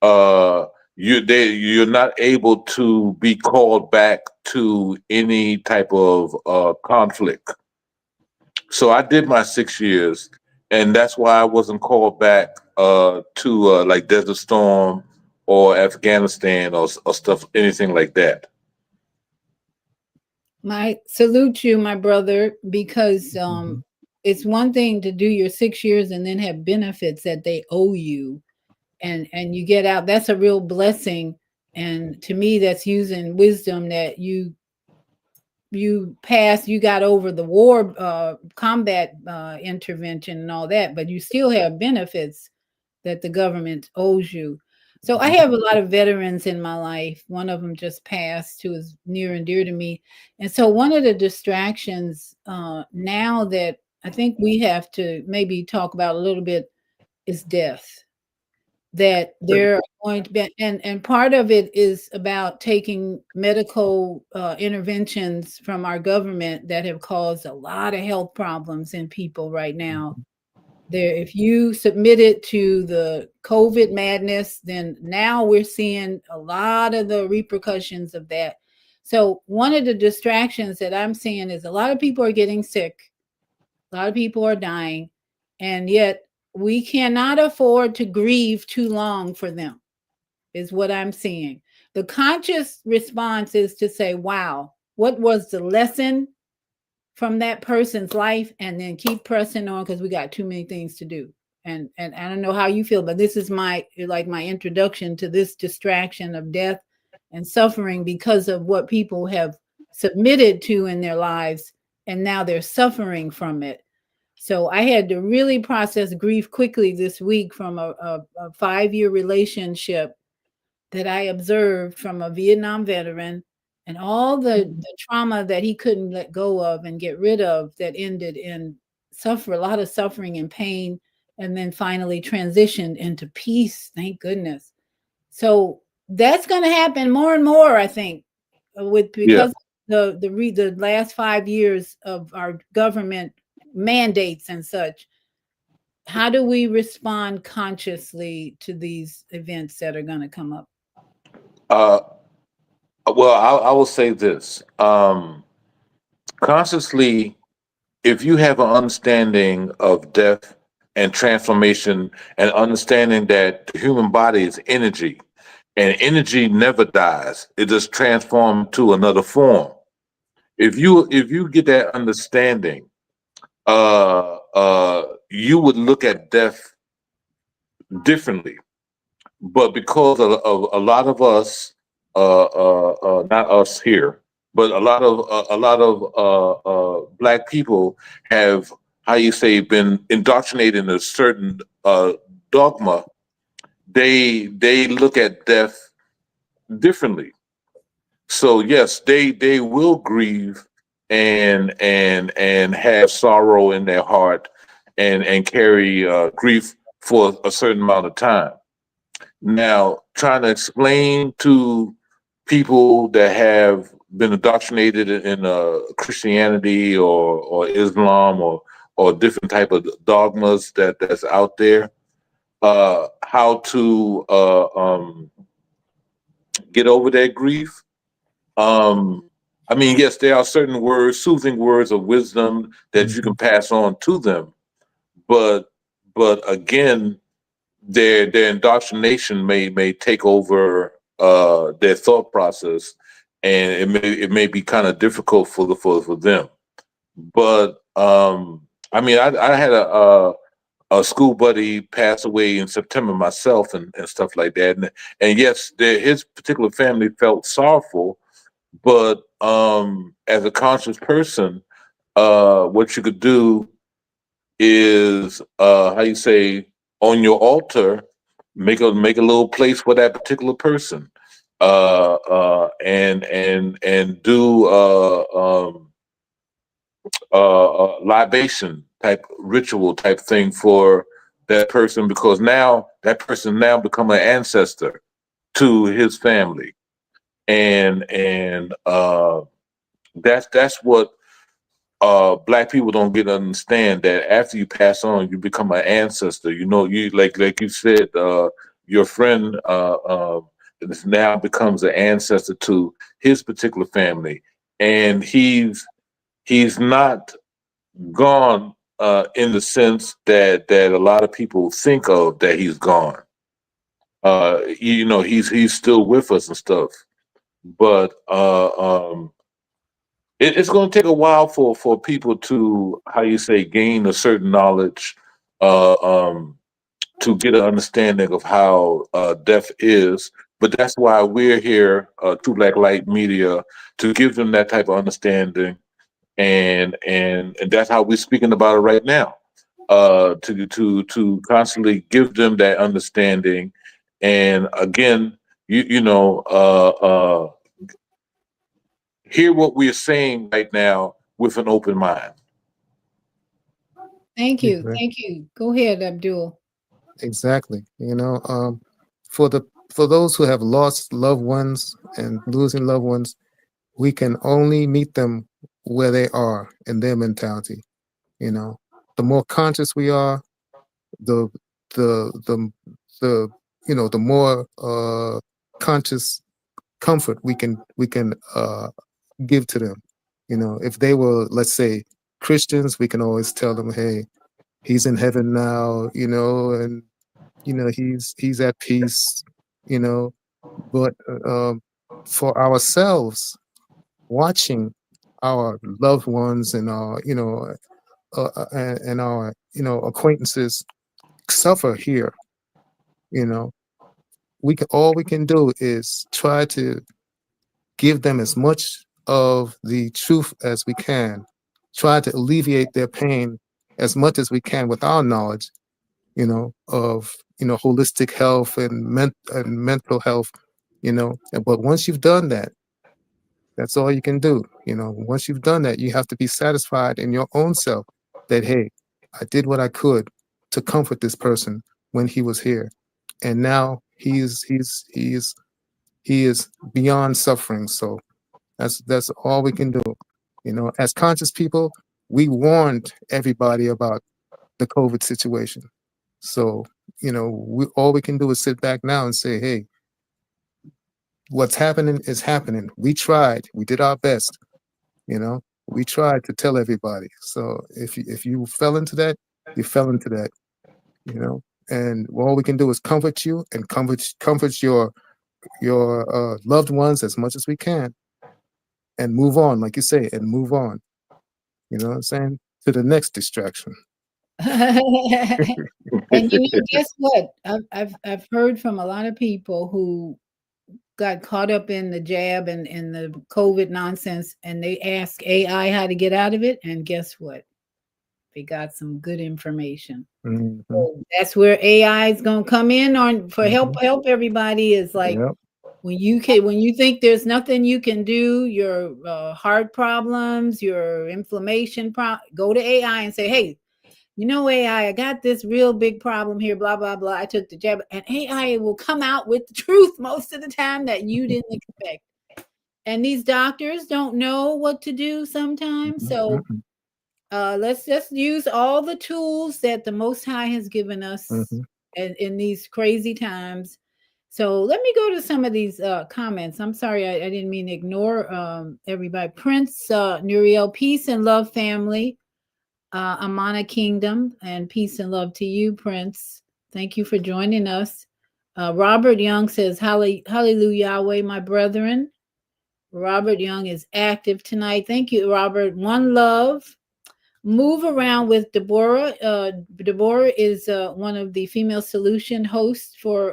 uh you're not able to be called back to any type of conflict. So I did my 6 years, and that's why I wasn't called back to like Desert Storm or Afghanistan or stuff, anything like that. My salute you, my brother, because Mhm. it's one thing to do your 6 years and then have benefits that they owe you, and you get out. That's a real blessing, and to me, that's using wisdom that you passed. You got over the war, combat intervention, and all that, but you still have benefits that the government owes you. So I have a lot of veterans in my life. One of them just passed, who is near and dear to me. And so one of the distractions now that I think we have to maybe talk about a little bit is death. That there are going to be, and part of it is about taking medical interventions from our government that have caused a lot of health problems in people right now. There, if you submit it to the COVID madness, then now we're seeing a lot of the repercussions of that. So one of the distractions that I'm seeing is a lot of people are getting sick, a lot of people are dying, and yet we cannot afford to grieve too long for them, is what I'm seeing. The conscious response is to say, wow, what was the lesson from that person's life, and then keep pressing on because we got too many things to do. And I don't know how you feel, but this is my introduction to this distraction of death and suffering because of what people have submitted to in their lives, and now they're suffering from it. So I had to really process grief quickly this week from a 5 year relationship that I observed from a Vietnam veteran, and all the trauma that he couldn't let go of and get rid of, that ended in a lot of suffering and pain. and then finally transitioned into peace. Thank goodness. So that's going to happen more and more, I think, with Yeah. because the last 5 years of our government mandates and such. How do we respond consciously to these events that are going to come up? Uh, well, I will say this. Consciously, if you have an understanding of death and transformation and understanding that the human body is energy and energy never dies, it just transforms to another form. If you get that understanding, you would look at death differently. But because of a lot of us, not us here, but a lot of black people have, how you say, been indoctrinated in a certain dogma. They look at death differently. So yes, they will grieve and have sorrow in their heart and carry grief for a certain amount of time. Now, trying to explain to people that have been indoctrinated in Christianity or Islam or different type of dogmas that's out there, how to get over that grief. Um, I mean, yes, there are certain words, soothing words of wisdom that you can Mhm. pass on to them, but again, their indoctrination may take over their thought process, and it may be kind of difficult for them. But I mean, I had a school buddy pass away in September myself and stuff like that, and yes, his particular family felt sorrowful, but as a conscious person, what you could do is how you say, on your altar, make a little place for that particular person, and do libation type ritual type thing for that person, because now that person now become an ancestor to his family, and that's what black people don't get to understand, that after you pass on, you become an ancestor. You know, you like you said, your friend now becomes an ancestor to his particular family, and he's not gone in the sense that a lot of people think of, that he's gone. You know, he's still with us and stuff, but it's going to take a while for people to, how you say, gain a certain knowledge, uh, um, to get an understanding of how death is. But that's why we're here, True Black Light Media, to give them that type of understanding, and that's how we're speaking about it right now. To constantly give them that understanding, and again, hear what we're saying right now with an open mind. Thank you. Exactly. Thank you. Go ahead, Abdul. Exactly. For the for those who have lost loved ones and losing loved ones, we can only meet them where they are in their mentality. You know, the more conscious we are, the the the the more conscious comfort we can give to them. If they were, let's say, Christians, we can always tell them, hey, he's in heaven now, and he's at peace, you know. But for ourselves, watching our loved ones and our and our acquaintances suffer here, you know, all we can do is try to give them as much of the truth as we can, try to alleviate their pain as much as we can with our knowledge, of holistic health and mental health, But once you've done that, that's all you can do. Once you've done that, you have to be satisfied in your own self that, hey, I did what I could. to comfort this person when he was here, and now he is beyond suffering. So that's all we can do. You know, as conscious people, we warned everybody about the COVID situation. So, you know, all we can do is sit back now and say, hey, what's happening is happening. We tried, we did our best, you know, we tried to tell everybody. So if you fell into that, you fell into that, you know, and all we can do is comfort you and comfort your loved ones as much as we can, and move on, like you say, and move on. You know what I'm saying? To the next distraction. And you know, guess what? I've heard from a lot of people who got caught up in the jab and the COVID nonsense, and they ask AI how to get out of it, and guess what? They got some good information. Mhm. So that's where AI is going to come in on for help everybody. Is like Yep. when you think there's nothing you can do, your heart problems, your inflammation go to AI and say, hey, you know, AI, I got this real big problem here, blah, blah, blah. I took the jab, and AI will come out with the truth most of the time that you didn't expect. And these doctors don't know what to do sometimes. So Mhm. let's just use all the tools that the Most High has given us Mhm. in these crazy times. So let me go to some of these comments. I'm sorry, I didn't mean to ignore everybody. Prince Nuriel, peace and love, family. Amana Kingdom, and peace and love to you, Prince. Thank you for joining us. Robert Young says, Hallelujah, Yahweh, my brethren. Robert Young is active tonight. Thank you, Robert. One love. Move around with Deborah. Deborah is one of the Female Solution hosts for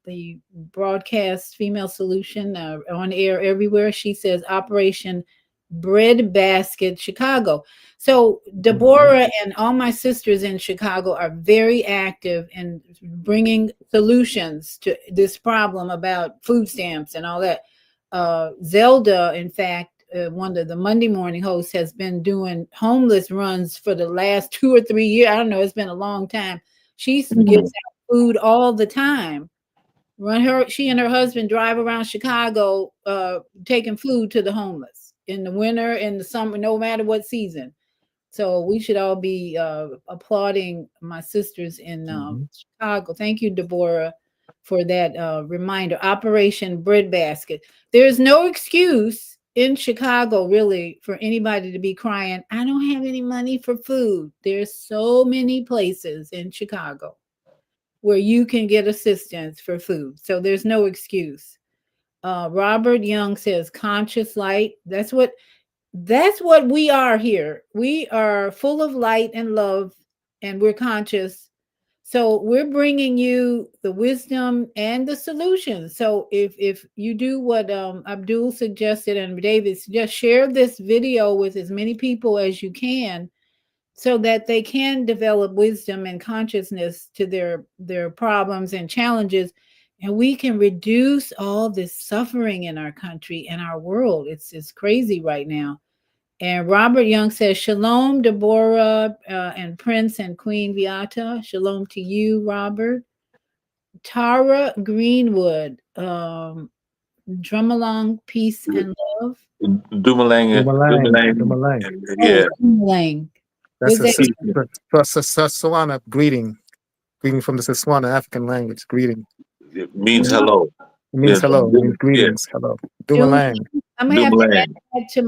the broadcast Female Solution on air everywhere. She says Operation Bread Basket Chicago. So Deborah and all my sisters in Chicago are very active in bringing solutions to this problem about food stamps and all that. Zelda, in fact, one of the Monday morning hosts, has been doing homeless runs for the last 2 or 3 years. I don't know. It's been a long time. She gives out food all the time. She and her husband drive around Chicago, taking food to the homeless in the winter, in the summer, no matter what season. So we should all be applauding my sisters in Chicago. Thank you, Deborah, for that reminder. Operation Breadbasket. There's no excuse in Chicago, really, for anybody to be crying, I don't have any money for food. There's so many places in Chicago where you can get assistance for food. So there's no excuse. Robert Young says conscious light. That's what we are here. We are full of light and love, and we're conscious. So we're bringing you the wisdom and the solutions. So if you do what Abdul suggested and David, just share this video with as many people as you can, so that they can develop wisdom and consciousness to their problems and challenges, and we can reduce all this suffering in our country and our world. It's crazy right now. And Robert Young says, Shalom, Deborah, and Prince and Queen Beata. Shalom to you, Robert. Tara Greenwood, Drumalong, peace and love. Dumalang, Dumalang. Dumalang, Dumalang. yeah. Drumalang. That's Was a that Saswana greeting. Greeting from the Saswana African language. Greeting. It means hello. It means Yeah, hello. It means yeah, greetings. Hello. Dumalang. I'm gonna have to add Dumalang. that to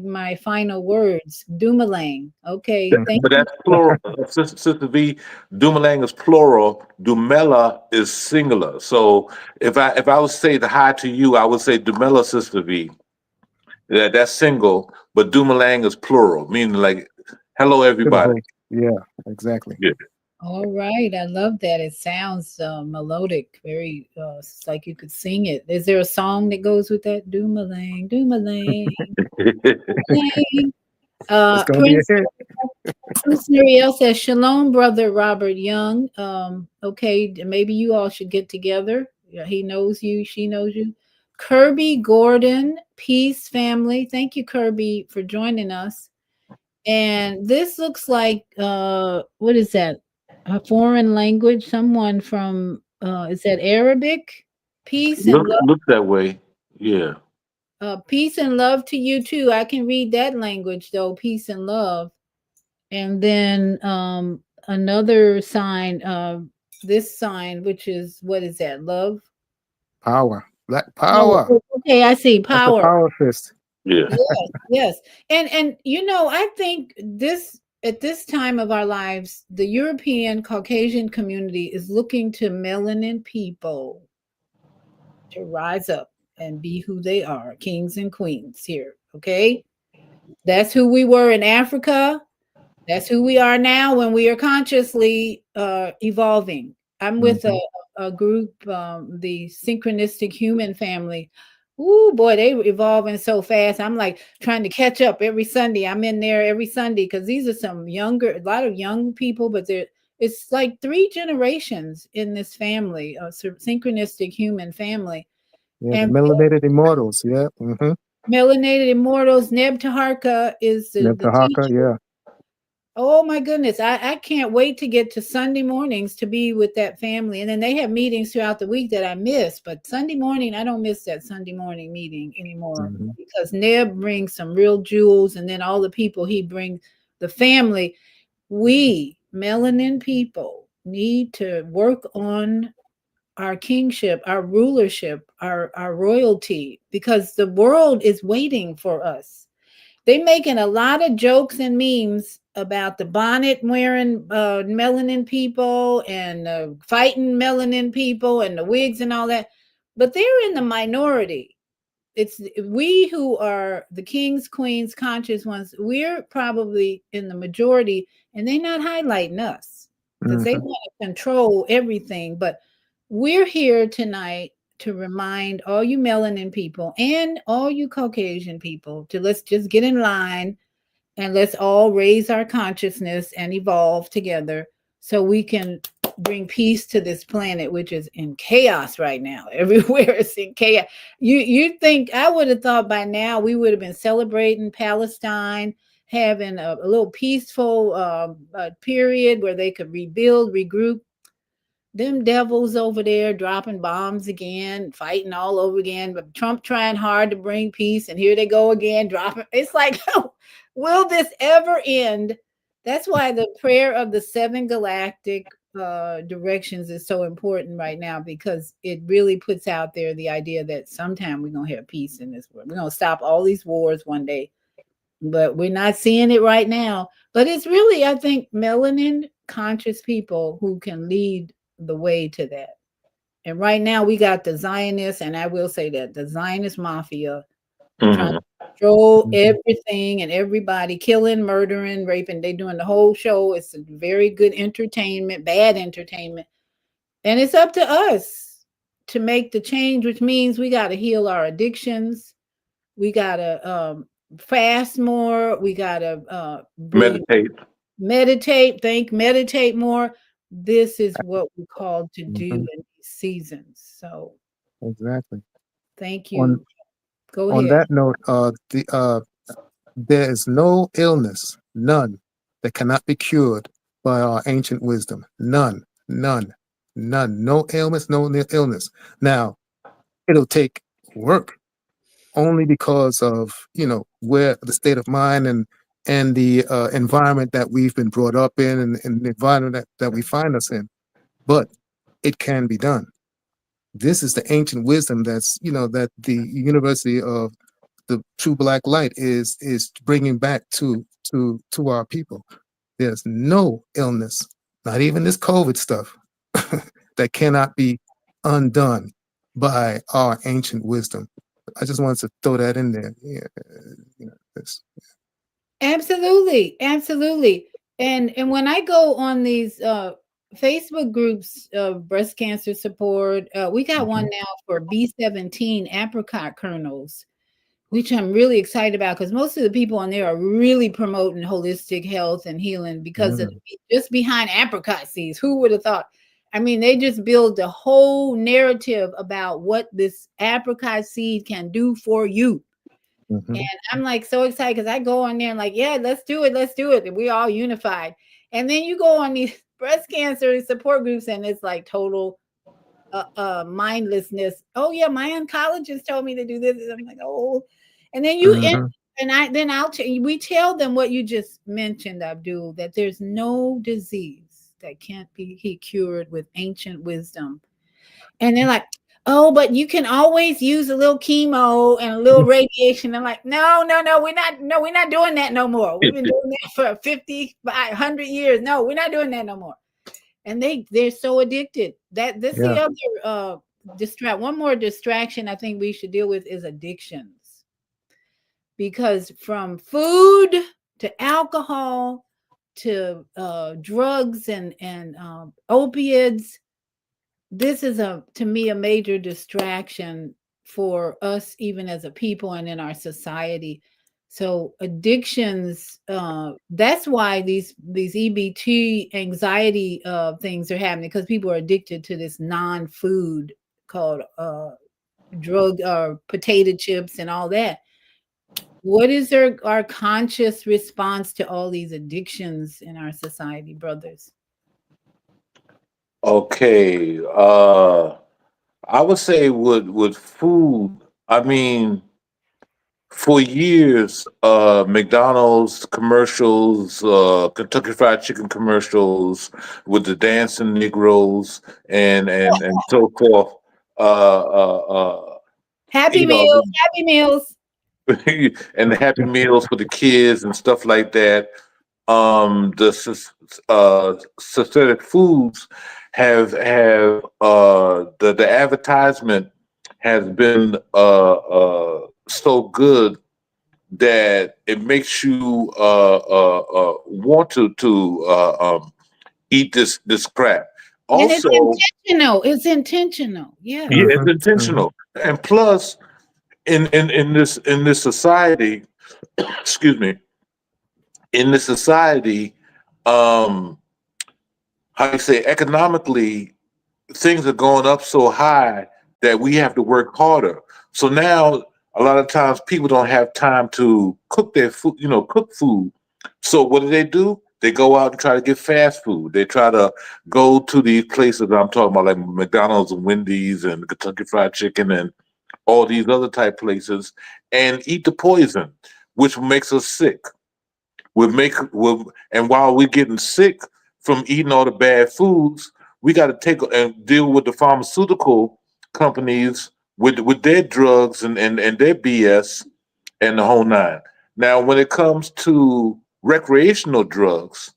my final words. Dumalang. Okay, thank But you. that's plural. Sister V, Dumalang is plural. Dumela is singular. So if I would say the hi to you, I would say Dumela, Sister V. That's single, but Dumalang is plural, meaning like hello everybody. Yeah, exactly. Yeah. All right, I love that. It sounds melodic, very. It's like you could sing it. Is there a song that goes with that? Dumalang, Dumalang. It's gonna be a hit. Prince Nuriel says, Shalom, brother Robert Young. Okay, maybe you all should get together. Yeah, he knows you, she knows you. Kirby Gordon, peace family. Thank you, Kirby, for joining us. And this looks like what is that? A foreign language, someone from is that Arabic? Peace and love. Look that way. Yeah. Peace and love to you too. I can read that language though, peace and love. And then another sign, this sign, which is what is that? Love? Power, black Oh, power. okay, I see. That's a Power. power fist. Yeah. Yes, yes. And you know, I think this at this time of our lives, the European Caucasian community is looking to melanin people to rise up and be who they are, kings and queens here. Okay. That's who we were in Africa. That's who we are now when we are consciously evolving. I'm with Hmm. a group, the synchronistic human family. Ooh, boy, they evolving so fast. I'm like trying to catch up every Sunday. I'm in there every Sunday because these are some younger, a lot of young people, but it's like three generations in this family, a synchronistic human family. Yeah, the And melanated immortals. Yeah. Mm-hmm. Melanated Immortals, Neb Taharka is the Neptahaka. teacher. Yeah. Oh my goodness. I can't wait to get to Sunday mornings to be with that family. And then they have meetings throughout the week that I miss. But Sunday morning, I don't miss that Sunday morning meeting anymore Hmm. because Neb brings some real jewels. And then all the people he brings, the family, we melanin people need to work on our kingship, our rulership, our royalty, because the world is waiting for us. They making a lot of jokes and memes about the bonnet wearing melanin people and fighting melanin people and the wigs and all that, but they're in the minority. It's we who are the kings, queens, conscious ones. We're probably in the majority, and they're not highlighting us because they Hmm. want to control everything. But we're here tonight to remind all you melanin people and all you Caucasian people to let's just get in line and let's all raise our consciousness and evolve together so we can bring peace to this planet, which is in chaos right now. Everywhere it's in chaos. You think I would have thought by now we would have been celebrating Palestine, having a little peaceful period where they could rebuild, regroup. Them devils over there dropping bombs again, fighting all over again, but Trump trying hard to bring peace, and here they go again, dropping. It's like, will this ever end? That's why the prayer of the seven galactic directions is so important right now because it really puts out there the idea that sometime we're going to have peace in this world. We're going to stop all these wars one day, but we're not seeing it right now. But it's really, I think, melanin conscious people who can lead the way to that. And right now we got the Zionists, and I will say that the Zionist mafia trying Hmm. to control Hmm. everything and everybody, killing, murdering, raping. They doing the whole show. It's a very good entertainment, bad entertainment. And it's up to us to make the change, which means we got to heal our addictions. We got to fast more. We got to breathe, Meditate. meditate more. This is what we're called to do Hmm. in these seasons. So Exactly. thank On you. Go on ahead. that note, there is no illness, none, that cannot be cured by our ancient wisdom. None, none, none. No ailments, no illness. Now, it'll take work only because of where the state of mind and the environment that we've been brought up in, and the environment that we find us in. But it can be done. This is the ancient wisdom that the University of the True Black Light is bringing back to our people. There's no illness, not even this COVID stuff, that cannot be undone by our ancient wisdom. I just wanted to throw that in there. Yeah, this. Absolutely, absolutely. And when I go on these Facebook groups of breast cancer support, we got one Mhm, now for B17 apricot kernels, which I'm really excited about because most of the people on there are really promoting holistic health and healing because of mhm, just behind apricot seeds. Who would have thought? I mean, they just build the whole narrative about what this apricot seed can do for you. And mhm, I'm like so excited because I go on there and like, yeah, let's do it. Let's do it. And we all unified. And then you go on these breast cancer support groups, and it's like total mindlessness. Oh yeah, my oncologist told me to do this. I'm like, oh, and then Mhm. we tell them what you just mentioned, Abdul, that there's no disease that can't be cured with ancient wisdom. And they're like, oh, but you can always use a little chemo and a little radiation. I'm like, no, we're not doing that no more. We've been doing that for 50, 100 years. No, we're not doing that no more. And they're so addicted. This Yeah. the other one more distraction I think we should deal with is addictions. Because from food to alcohol to drugs and opiates, this is to me a major distraction for us, even as a people and in our society. So addictions, that's why these EBT anxiety things are happening, because people are addicted to this non-food called drug or potato chips and all that. What is our conscious response to all these addictions in our society, brothers? Okay. I would say with food, I mean, for years, McDonald's commercials, Kentucky Fried Chicken commercials with the dancing Negroes and so forth. Happy You know, Meals, Happy Meals. and the Happy Meals for the kids and stuff like that. Synthetic foods have the advertisement has been so good that it makes you want to eat this crap. And it's Also, intentional. It's intentional. yeah, Yes. it's Mhm. Mhm. intentional, and plus, in this society, excuse me, in this society, um, how you say economically, things are going up so high that we have to work harder. So now a lot of times people don't have time to cook their food, cook food. So what do? They go out and try to get fast food. They try to go to these places that I'm talking about, like McDonald's and Wendy's and Kentucky Fried Chicken and all these other type places, and eat the poison, which makes us sick. And while we're getting sick from eating all the bad foods, we got to take and deal with the pharmaceutical companies with their drugs and their BS and the whole nine. Now, when it comes to recreational drugs,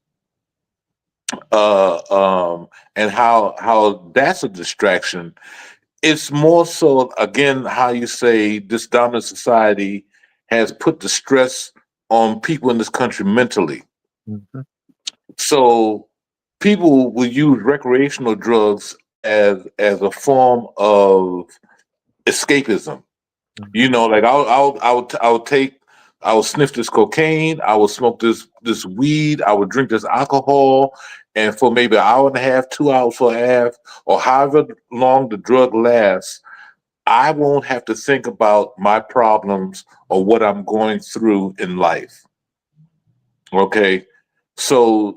and how that's a distraction, it's more so again how you say this dominant society has put the stress on people in this country mentally. Mhm. So people will use recreational drugs as a form of escapism. Like I would sniff this cocaine, I would smoke this weed, I would drink this alcohol, and for maybe an hour and a half, 2 hours for a half, or however long the drug lasts, I won't have to think about my problems or what I'm going through in life. Okay. So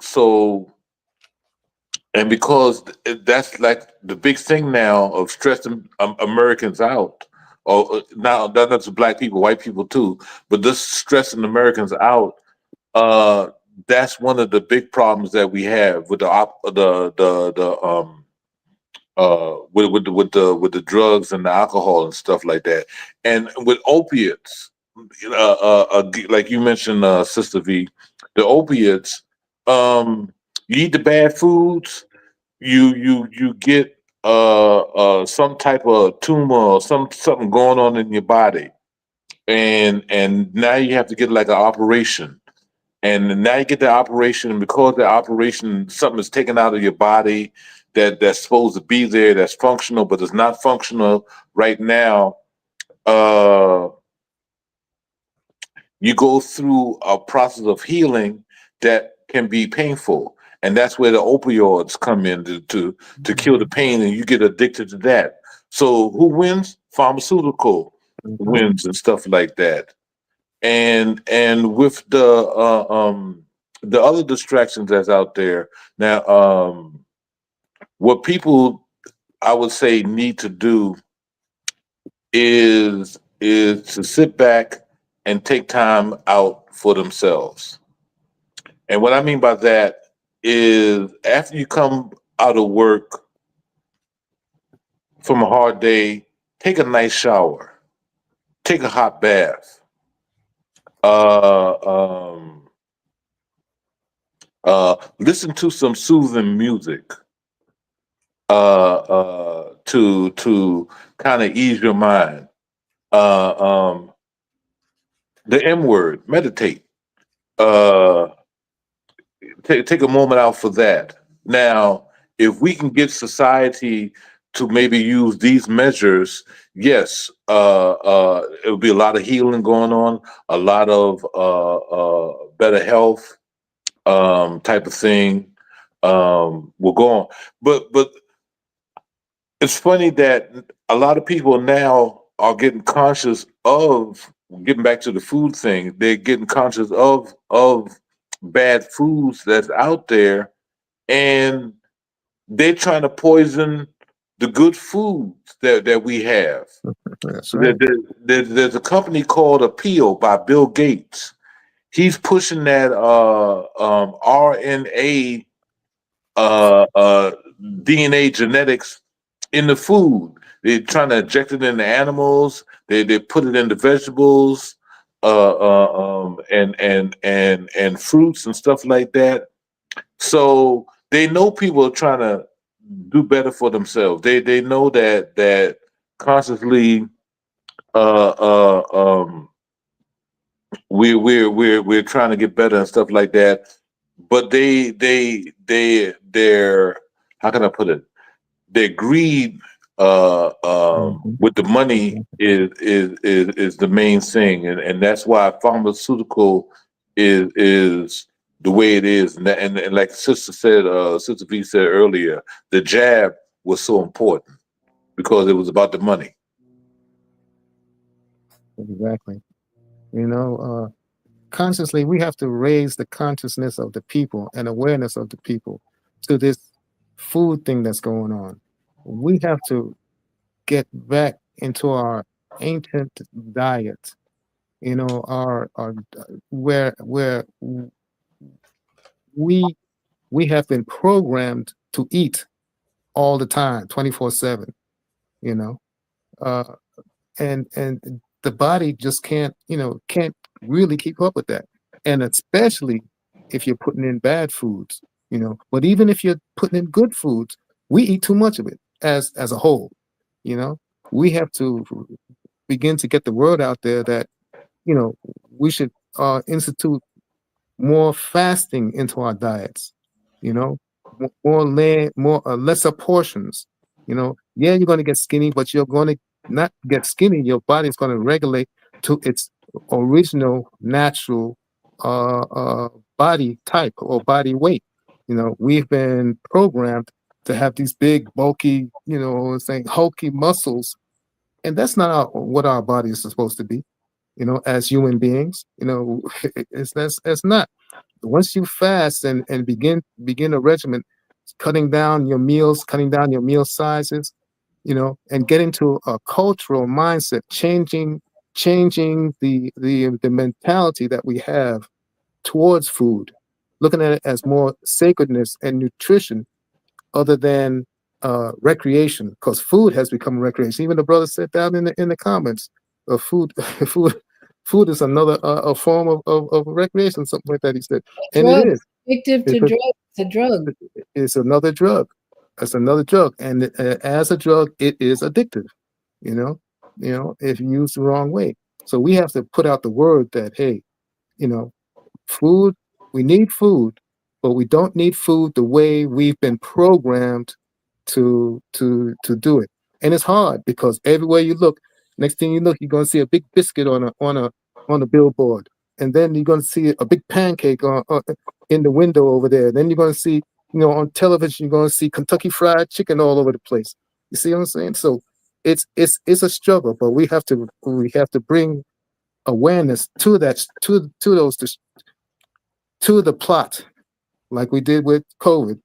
and because that's like the big thing now of stressing Americans out, or now that's not just black people, white people too, but this stressing Americans out. Uh, that's one of the big problems that we have with with the drugs and the alcohol and stuff like that, and with opiates. Like you mentioned, Sister V, the opiates. You eat the bad foods, you get some type of tumor or something going on in your body, and now you have to get like an operation, and now you get the operation, and because the operation something is taken out of your body that's supposed to be there, that's functional but it's not functional right now. uh you go through a process of healing that can be painful, and that's where the opioids come in to kill the pain, and you get addicted to that. So who wins? Pharmaceutical Mhm. wins and stuff like that. And with the the other distractions that's out there now. What people, I would say, need to do is to sit back and take time out for themselves. And what I mean by that is after you come out of work from a hard day, take a nice shower, take a hot bath, uh, um, listen to some soothing music to kind of ease your mind. Uh, um, the M word, meditate. Uh, take a moment out for that. Now, if we can get society to maybe use these measures, yes, it will be a lot of healing going on, a lot of better health type of thing will go on. But it's funny that a lot of people now are getting conscious of getting back to the food thing. They're getting conscious of bad foods that's out there, and they're trying to poison the good foods that we have. That's There, right. there's a company called Appeal by Bill Gates. He's pushing that RNA DNA genetics in the food. They're trying to inject it in the animals. They put it in the vegetables, and fruits and stuff like that. So they know people are trying to do better for themselves. They know that consciously uh, uh, um, we're trying to get better and stuff like that. But they're, how can I put it? Their greed Mhm. with the money is the main thing, and that's why pharmaceutical is the way it is, and like Sister V said earlier, the jab was so important because it was about the money. Exactly. You know, consciously, we have to raise the consciousness of the people and awareness of the people to this food thing that's going on. We have to get back into our ancient diet. You know, our where we we have been programmed to eat all the time, 24/7. You know, uh, and the body just can't really keep up with that, and especially if you're putting in bad foods. But even if you're putting in good foods, we eat too much of it as a whole. you know we have to begin to get the word out there that you know we should institute more fasting into our diets. You know, more land, more lesser portions. Yeah, you're going to get skinny, but you're going to not get skinny. Your body's going to regulate to its original natural body type or body weight. We've been programmed to have these big, bulky, saying hulky muscles, and that's not what our body is supposed to be. As human beings, it's not. Once you fast and begin a regimen, cutting down your meals, cutting down your meal sizes, and get into a cultural mindset, changing the mentality that we have towards food, looking at it as more sacredness and nutrition other than recreation, because food has become recreation. Even the brother said that in the comments. Food, food, food is another a form of recreation, something like that. He said, and it Drug, is. addictive to It's a, drug. It's a drug. it's another drug. It's another drug, and as a drug, it is addictive. You know, if used the wrong way. So we have to put out the word that hey, you know, food, we need food, but we don't need food the way we've been programmed to do it. And it's hard because everywhere you look, next thing you look, you're gonna see a big biscuit on a billboard. And then you're gonna see a big pancake in the window over there. Then you're gonna see, on television, you're gonna see Kentucky Fried Chicken all over the place. You see what I'm saying? So it's a struggle, but we have to bring awareness to that to those to the plot, like we did with COVID,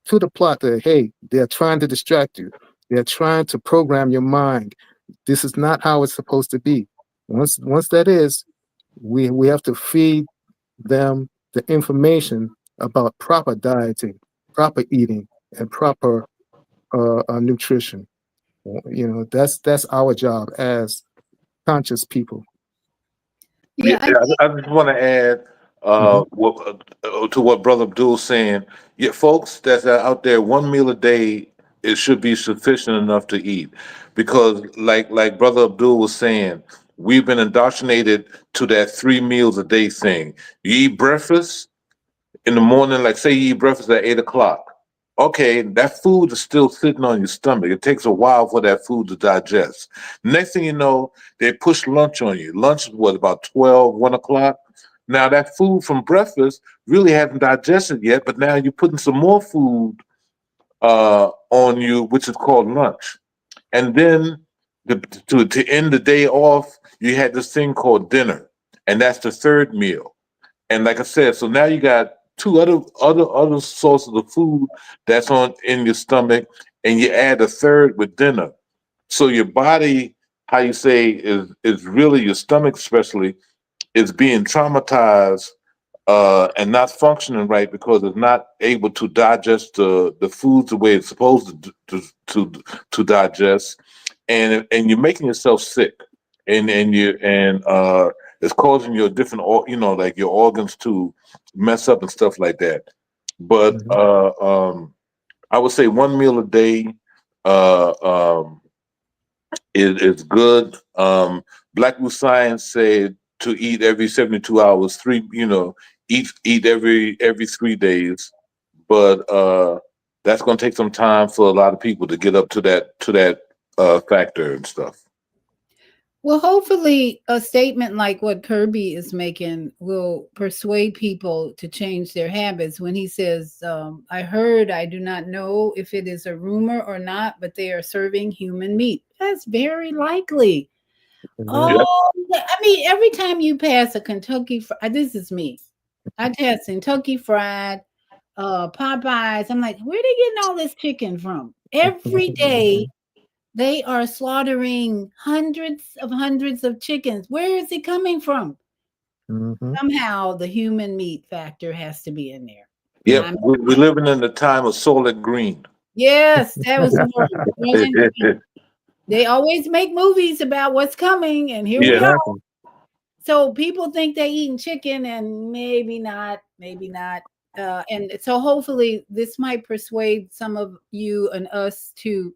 to the plot that, hey, they're trying to distract you. They're trying to program your mind. This is not how it's supposed to be. Once that is, we have to feed them the information about proper dieting, proper eating, and proper nutrition. That's our job as conscious people. Yeah, Yeah, I think I just want to add Hmm. to what Brother Abdul's saying. Yeah, folks that's out there, one meal a day it should be sufficient enough to eat, because like Brother Abdul was saying, we've been indoctrinated to that 3 meals a day thing. You eat breakfast in the morning, like say you eat breakfast at 8 o'clock. Okay, that food is still sitting on your stomach. It takes a while for that food to digest. Next thing you know, they push lunch on you. Lunch is what, about 12, 1 o'clock? Now that food from breakfast really hasn't digested yet, but now you're putting some more food on you, which is called lunch. And then to end the day off, you had this thing called dinner, and that's the third meal. And like I said, so now you got two other sources of food that's on in your stomach, and you add a third with dinner. So your body, how you say, is really your stomach, especially, is being traumatized and not functioning right because it's not able to digest the foods the way it's supposed to digest, and you're making yourself sick, and it's causing your different like your organs to mess up and stuff like that. But Hmm. I would say 1 meal a day uh, um, is good. Black Root Science said to eat every 72 hours, eat every 3 days. But that's going to take some time for a lot of people to get up to that factor and stuff. well, hopefully, a statement like what Kirby is making will persuade people to change their habits. When he says, "I heard, I do not know if it is a rumor or not, but they are serving human meat." That's very likely. Amen. Yep. Oh, I mean, every time you pass a this is me. I pass Kentucky Fried, Popeyes. I'm like, where they getting all this chicken from? Every day they are slaughtering hundreds of chickens. Where is it coming from? Hmm. Somehow the human meat factor has to be in there. And Yep. We're living in the time of Solid Green. yes, that was the word. Soylent Green. They always make movies about what's coming, and here we Yeah. are. Exactly. So people think they eating chicken, and maybe not, maybe not. And so hopefully this might persuade some of you and us to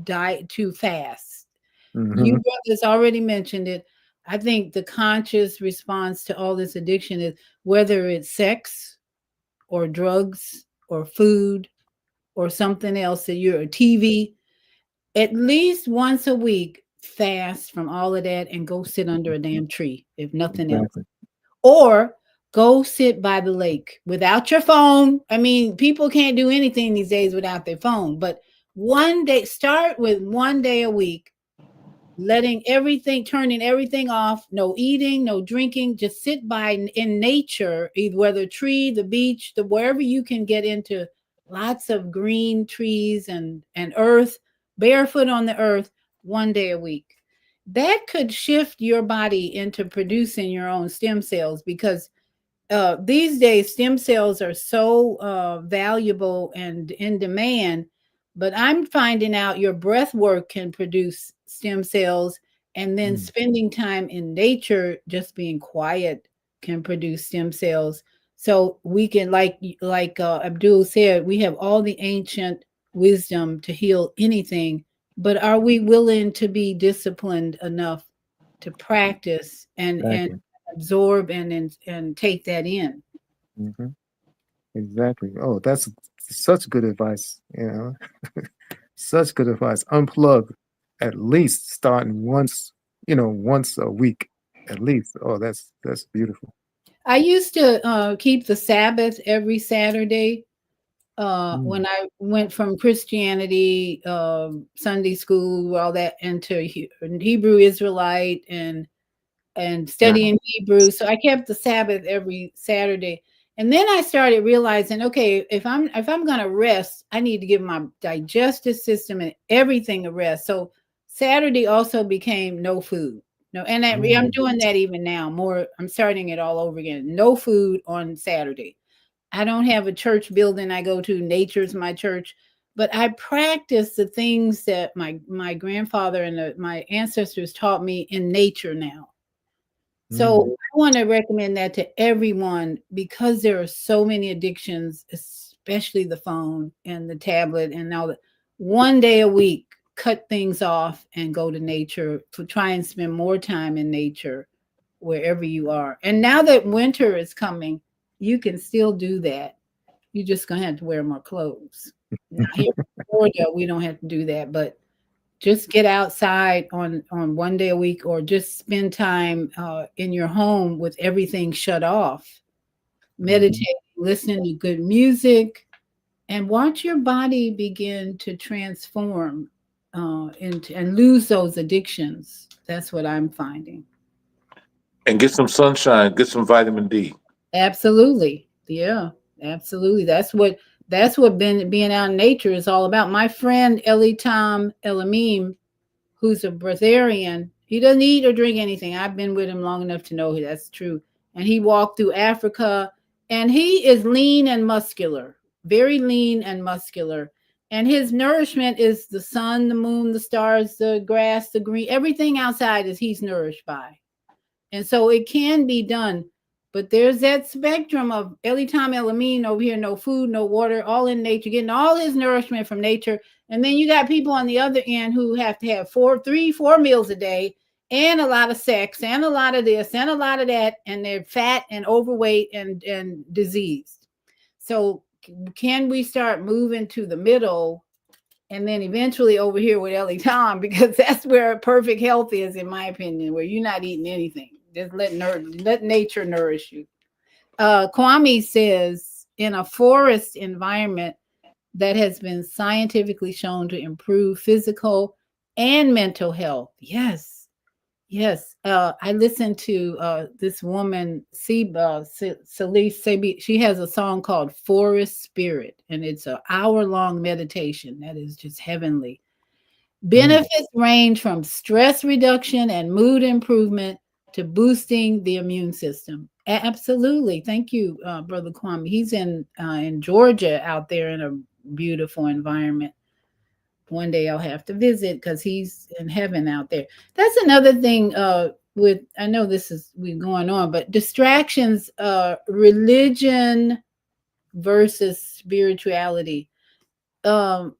die to fast. You Hmm. brothers already mentioned it. I think the conscious response to all this addiction is whether it's sex or drugs or food or something else that you're TV, at least once a week, fast from all of that and go sit under a damn tree, if nothing else. Exactly. Or go sit by the lake without your phone. I mean, people can't do anything these days without their phone, but one day, start with 1 day a week, turning everything off, no eating, no drinking, just sit by in nature, either whether a tree, the beach, the wherever you can get into lots of green trees and earth, barefoot on the earth, 1 day a week. That could shift your body into producing your own stem cells because these days stem cells are so valuable and in demand, but I'm finding out your breath work can produce stem cells, and then Mm. spending time in nature, just being quiet, can produce stem cells. So we can, like Abdul said, we have all the ancient wisdom to heal anything, but are we willing to be disciplined enough to practice and Exactly. absorb and take that in? Hmm. Exactly. Oh, that's such good advice. Such good advice. Unplug at least starting once a week at least. Oh, that's beautiful. I used to keep the Sabbath every Saturday Mm. when I went from Christianity, Sunday school, all that, into Hebrew Israelite and Uh-huh. studying Hebrew. So I kept the Sabbath every Saturday. And then I started realizing, okay, if I'm gonna rest, I need to give my digestive system and everything a rest. So Saturday also became no food. No, and I'm Mm. doing that even now. More, I'm starting it all over again. No food on Saturday. I don't have a church building I go to. Nature's my church, but I practice the things that my grandfather and my ancestors taught me in nature now. So Mm. I want to recommend that to everyone because there are so many addictions, especially the phone and the tablet and all that. One day a week, cut things off and go to nature to try and spend more time in nature wherever you are. And now that winter is coming, you can still do that. You're just gonna have to wear more clothes. Now here in Florida, we don't have to do that, but just get outside on one day a week or just spend time in your home with everything shut off, Mhm. meditate, listening to good music, and watch your body begin to transform and lose those addictions. That's what I'm finding. And get some sunshine, get some vitamin D. Absolutely. Yeah, absolutely. That's what being out in nature is all about. My friend Elitam Elamim, who's a breatharian, he doesn't eat or drink anything. I've been with him long enough to know that's true. And he walked through Africa, and he is lean and muscular, very lean and muscular. And his nourishment is the sun, the moon, the stars, the grass, the green, everything outside is he's nourished by. And so it can be done. But there's that spectrum of Elitam Elamine over here, no food, no water, all in nature, getting all his nourishment from nature. And then you got people on the other end who have to have 4 meals a day and a lot of sex and a lot of this and a lot of that. And they're fat and overweight and diseased. So can we start moving to the middle and then eventually over here with Ellie Tom, because that's where perfect health is, in my opinion, where you're not eating anything. Just let nature nourish you. Kwame says in a forest environment that has been scientifically shown to improve physical and mental health. Yes, yes. I listened to this woman, Celeste Sebi. She has a song called Forest Spirit, and it's an hour-long meditation that is just heavenly. Mm. Benefits range from stress reduction and mood improvement to boosting the immune system. Absolutely. Thank you, Brother Kwame. He's in Georgia out there in a beautiful environment. One day I'll have to visit because he's in heaven out there. That's another thing with I know this is we going on, but distractions, religion versus spirituality. Um,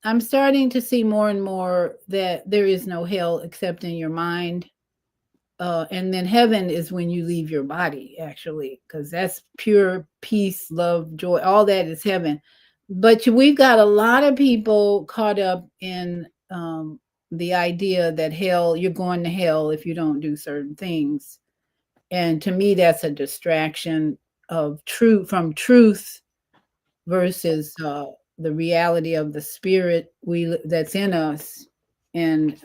I'm starting to see more and more that there is no hell except in your mind. And then heaven is when you leave your body, actually, because that's pure peace, love, joy, all that is heaven. But we've got a lot of people caught up in the idea that hell, you're going to hell if you don't do certain things. And to me, that's a distraction of truth from truth versus the reality of the spirit we that's in us and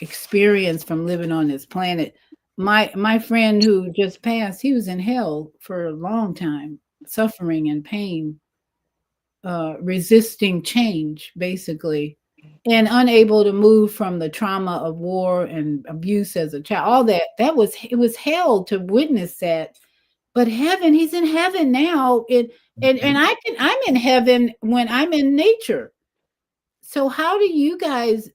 experience from living on this planet. My friend who just passed, he was in hell for a long time, suffering and pain, resisting change, basically, and unable to move from the trauma of war and abuse as a child. All that was it was hell to witness that. But heaven, he's in heaven now. And I'm in heaven when I'm in nature. So how do you guys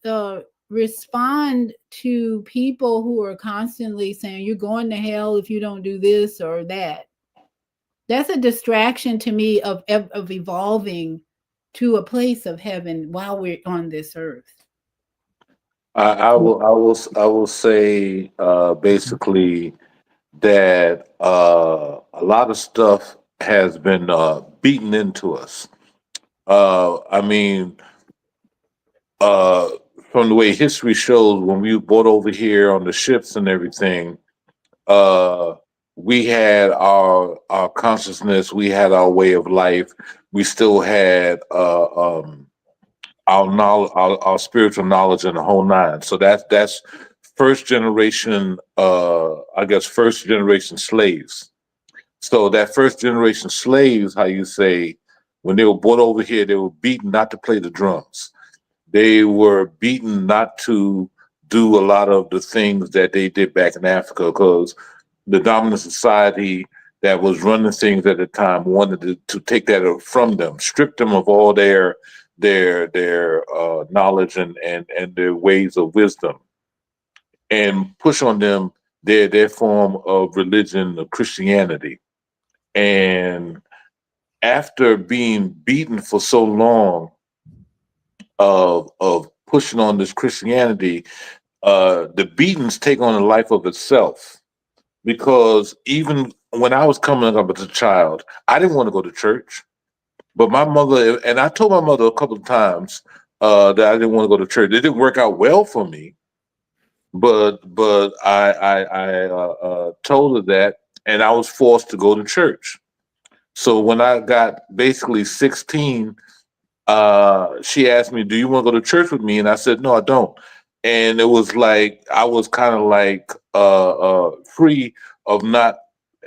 respond to people who are constantly saying you're going to hell if you don't do this or that? That's a distraction to me of evolving to a place of heaven while we're on this earth. I will say basically that a lot of stuff has been beaten into us. I mean, uh, from the way history shows, when we were brought over here on the ships and everything, uh, we had our consciousness, we had our way of life, we still had our knowledge, our spiritual knowledge, and the whole nine. So that's first generation, I guess, first generation slaves. So that first generation slaves, how you say, when they were brought over here, they were beaten not to play the drums. They were beaten not to do a lot of the things that they did back in Africa because the dominant society that was running things at the time wanted to take that from them, strip them of all their knowledge and their ways of wisdom, and push on them their form of religion of Christianity. And after being beaten for so long of pushing on this Christianity, the beatings take on a life of itself. Because even when I was coming up as a child, I didn't want to go to church. But my mother, and I told my mother a couple of times that I didn't want to go to church. It didn't work out well for me, but I told her that, and I was forced to go to church. So when I got basically 16, she asked me, "Do you want to go to church with me?" And I said, "No, I don't." And it was like I was kind of like free of not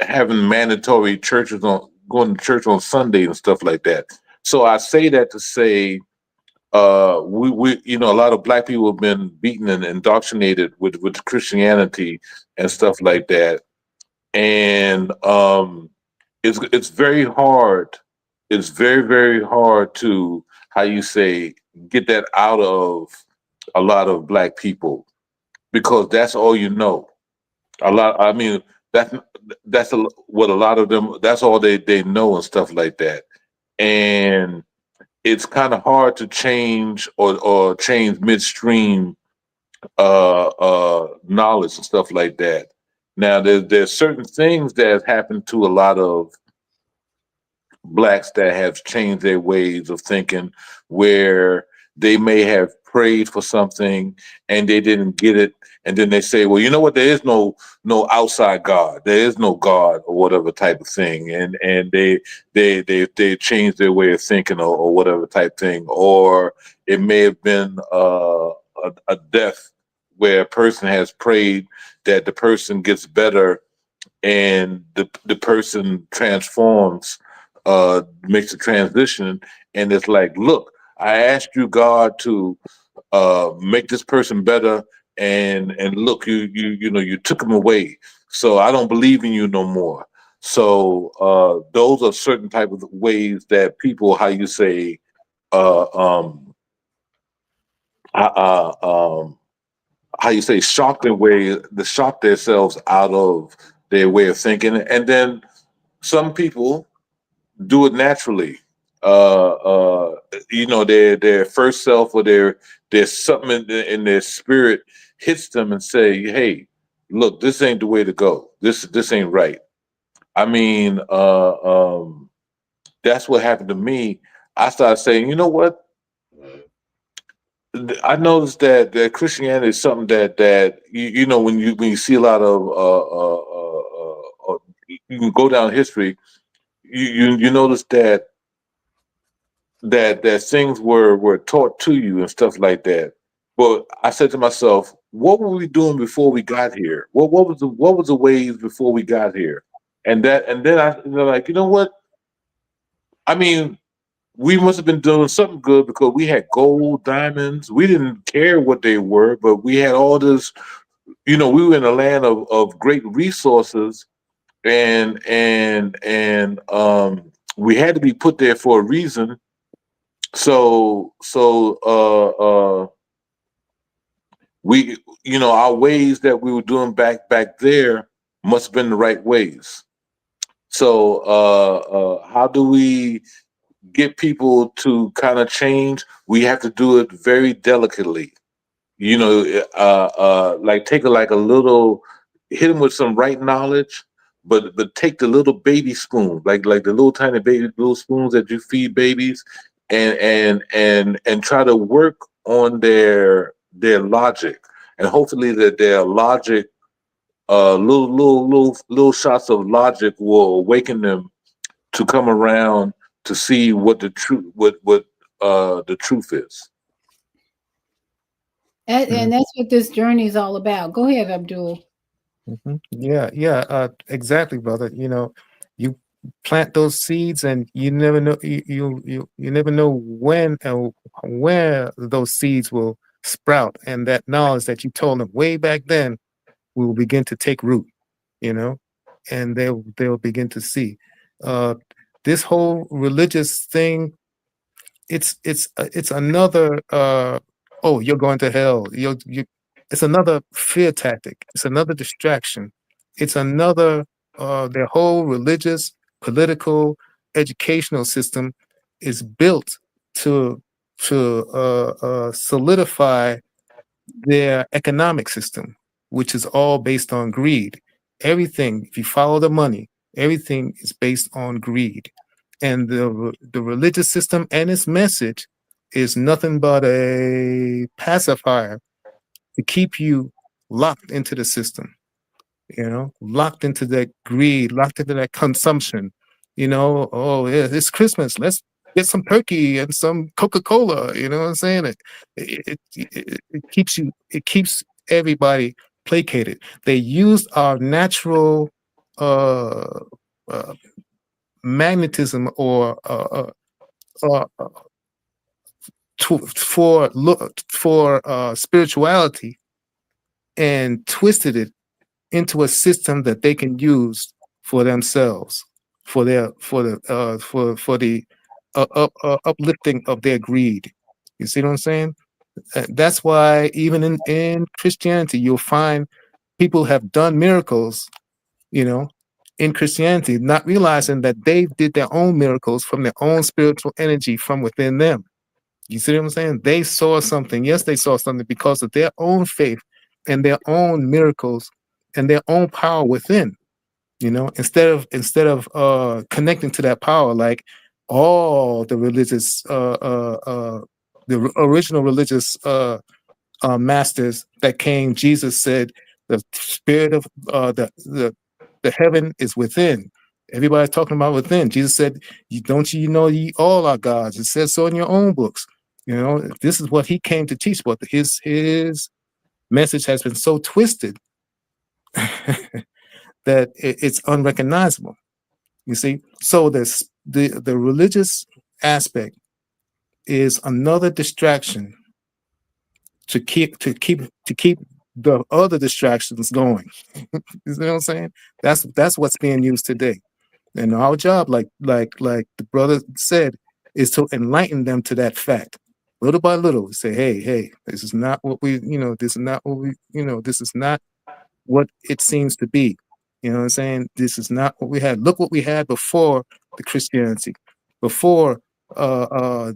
having mandatory churches on going to church on Sunday and stuff like that. So I say that to say we a lot of black people have been beaten and indoctrinated with Christianity and stuff like that, and it's very hard. It's very hard to how you say get that out of a lot of black people because that's all you know. A lot. I mean, that's what a lot of them. That's all they know and stuff like that. And it's kind of hard to change or change midstream knowledge and stuff like that. Now, there's certain things that have happened to a lot of blacks that have changed their ways of thinking, where they may have prayed for something and they didn't get it, and then they say, "Well, you know what? There is no outside God. There is no God or whatever type of thing," and they change their way of thinking or whatever type thing, or it may have been a death where a person has prayed that the person gets better and the person transforms, makes a transition, and it's like, look, I asked you, God, to make this person better, and look, you took him away, so I don't believe in you no more. So those are certain type of ways that people, how you say, uh, um, uh, uh, um, how you say, shock themselves out of their way of thinking, and then some people do it naturally. Uh, uh, their first self or there's something in their spirit hits them and say, "Hey, look, this ain't the way to go. This ain't right." I mean, that's what happened to me. I started saying, "You know what? I noticed that Christianity is something that when you see a lot of you can go down history, you notice that things were taught to you and stuff like that. But I said to myself, what were we doing before we got here? What was the ways before we got here? And then I like, you know what? I mean, we must have been doing something good because we had gold, diamonds. We didn't care what they were, but we had all this. We were in a land of great resources, and we had to be put there for a reason. So we our ways that we were doing back there must have been the right ways. So how do we get people to kind of change? We have to do it very delicately. Like take like a little, hit them with some right knowledge, but take the little baby spoon, like the little tiny baby little spoons that you feed babies, and try to work on their logic, and hopefully that their logic, little shots of logic will awaken them to come around to see what the truth is. And that's what this journey is all about. Go ahead, Abdul. Yeah, exactly, brother. You plant those seeds, and you never know you never know when or where those seeds will sprout, and that knowledge that you told them way back then will begin to take root, you know, and they'll begin to see. Uh, this whole religious thing, it's another oh, you're going to hell. It's another fear tactic. It's another distraction. It's another their whole religious, political, educational system is built to solidify their economic system, which is all based on greed. Everything, if you follow the money, everything is based on greed. And the religious system and its message is nothing but a pacifier to keep you locked into the system, locked into that greed, locked into that consumption. Oh yeah, it's Christmas. Let's get some turkey and some Coca-Cola. You know what I'm saying? It keeps you. It keeps everybody placated. They used our natural uh, uh, magnetism or for spirituality and twisted it into a system that they can use for themselves, for the uplifting of their greed. You see what I'm saying? That's why even in Christianity, you'll find people have done miracles, in Christianity, not realizing that they did their own miracles from their own spiritual energy from within them. You see what I'm saying? They saw something. Yes, they saw something because of their own faith and their own miracles and their own power within. Instead of connecting to that power, like all the religious, the original religious masters that came. Jesus said, "The spirit of the heaven is within." Everybody's talking about within. Jesus said, don't you know ye all are gods?" It says so in your own books. This is what he came to teach, but his message has been so twisted that it's unrecognizable. You see, so the religious aspect is another distraction to keep the other distractions going. You know what I'm saying? That's what's being used today. And our job, like the brother said, is to enlighten them to that fact. Little by little, say, hey, this is not what this is not what this is not what it seems to be. You know what I'm saying? This is not what we had. Look what we had before the Christianity, before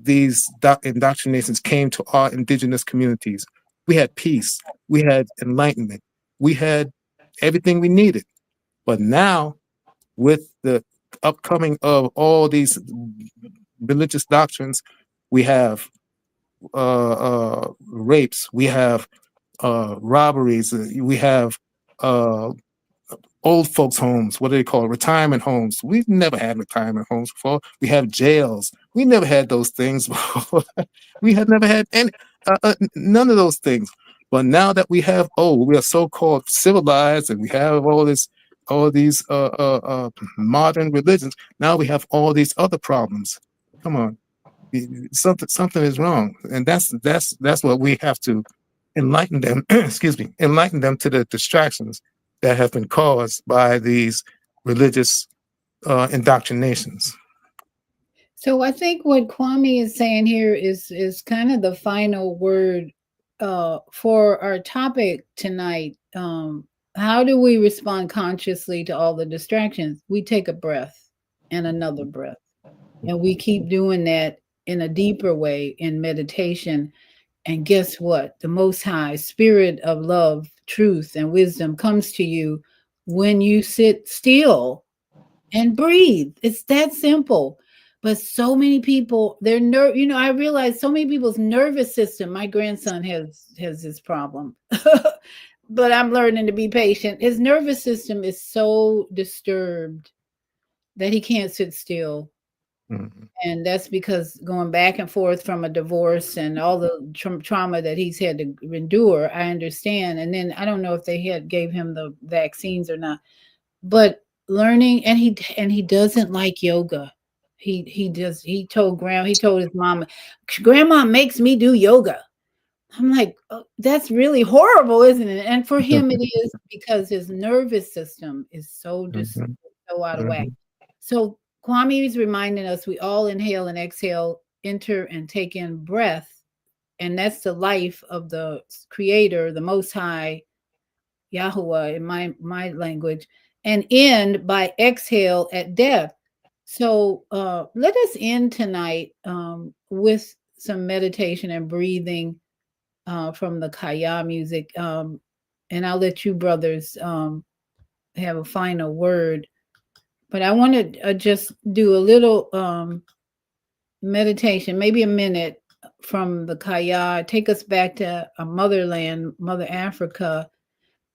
these indoctrinations came to our indigenous communities. We had peace. We had enlightenment. We had everything we needed. But now, with the upcoming of all these religious doctrines, we have rapes, we have robberies, we have old folks' homes. What do they call it? Retirement homes. We've never had retirement homes before. We have jails. We never had those things before. We had never had any, none of those things. But now that we have, we are so-called civilized, and we have all these modern religions. Now we have all these other problems. Come on, something is wrong, and that's what we have to enlighten them. Excuse me, enlighten them to the distractions that have been caused by these religious indoctrinations. So I think what Kwame is saying here is kind of the final word for our topic tonight. How do we respond consciously to all the distractions? We take a breath and another breath, and we keep doing that in a deeper way in meditation. And guess what? The Most High Spirit of love, truth, and wisdom comes to you when you sit still and breathe. It's that simple. But so many people, I realize so many people's nervous system. My grandson has this problem. But I'm learning to be patient. His nervous system is so disturbed that he can't sit still. Mm-hmm. And that's because going back and forth from a divorce and all the trauma that he's had to endure, I understand. And then I don't know if they gave him the vaccines or not, but learning, and he doesn't like yoga. He told his mama, grandma makes me do yoga. I'm like, oh, that's really horrible, isn't it? And for him it is, because his nervous system is Mhm, so out of whack. mhm, So Kwame is reminding us we all inhale and exhale, enter and take in breath, and that's the life of the creator, the most high, Yahuwah in my language, and end by exhale at death. So let us end tonight with some meditation and breathing from the Kaya music. And I'll let you brothers have a final word. But I want to just do a little meditation, maybe a minute from the Kaya, take us back to a motherland, Mother Africa.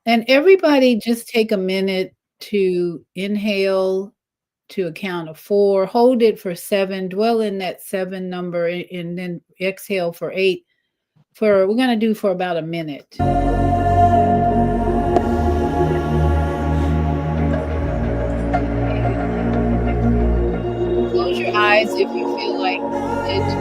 And everybody just take a minute to inhale to a count of 4, hold it for 7, dwell in that 7 number, and then exhale for 8. We're going to do for about a minute. Close your eyes if you feel like it.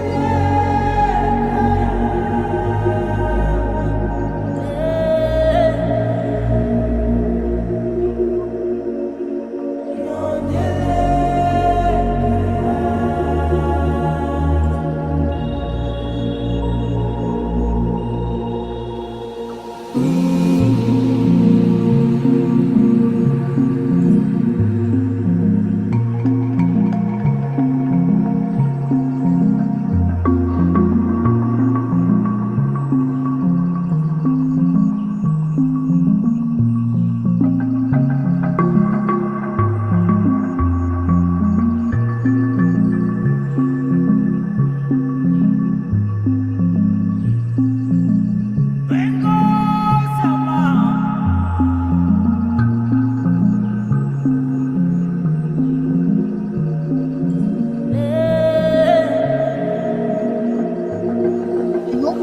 I hope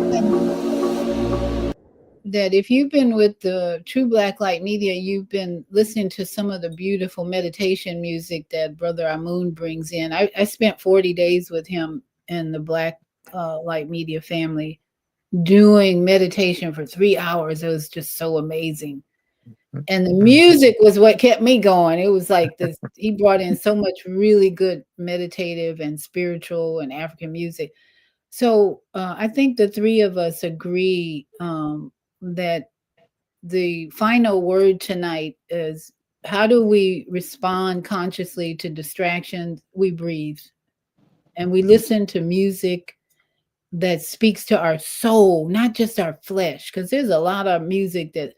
that if you've been with the True Black Light Media, you've been listening to some of the beautiful meditation music that Brother Amun brings in. I spent 40 days with him and the Black Light Media family doing meditation for 3 hours. It was just so amazing. And the mhm, music was what kept me going. It was like this, he brought in so much really good meditative and spiritual and African music. So I think the three of us agree that the final word tonight is, how do we respond consciously to distractions? We breathe and we listen to music that speaks to our soul, not just our flesh, because there's a lot of music that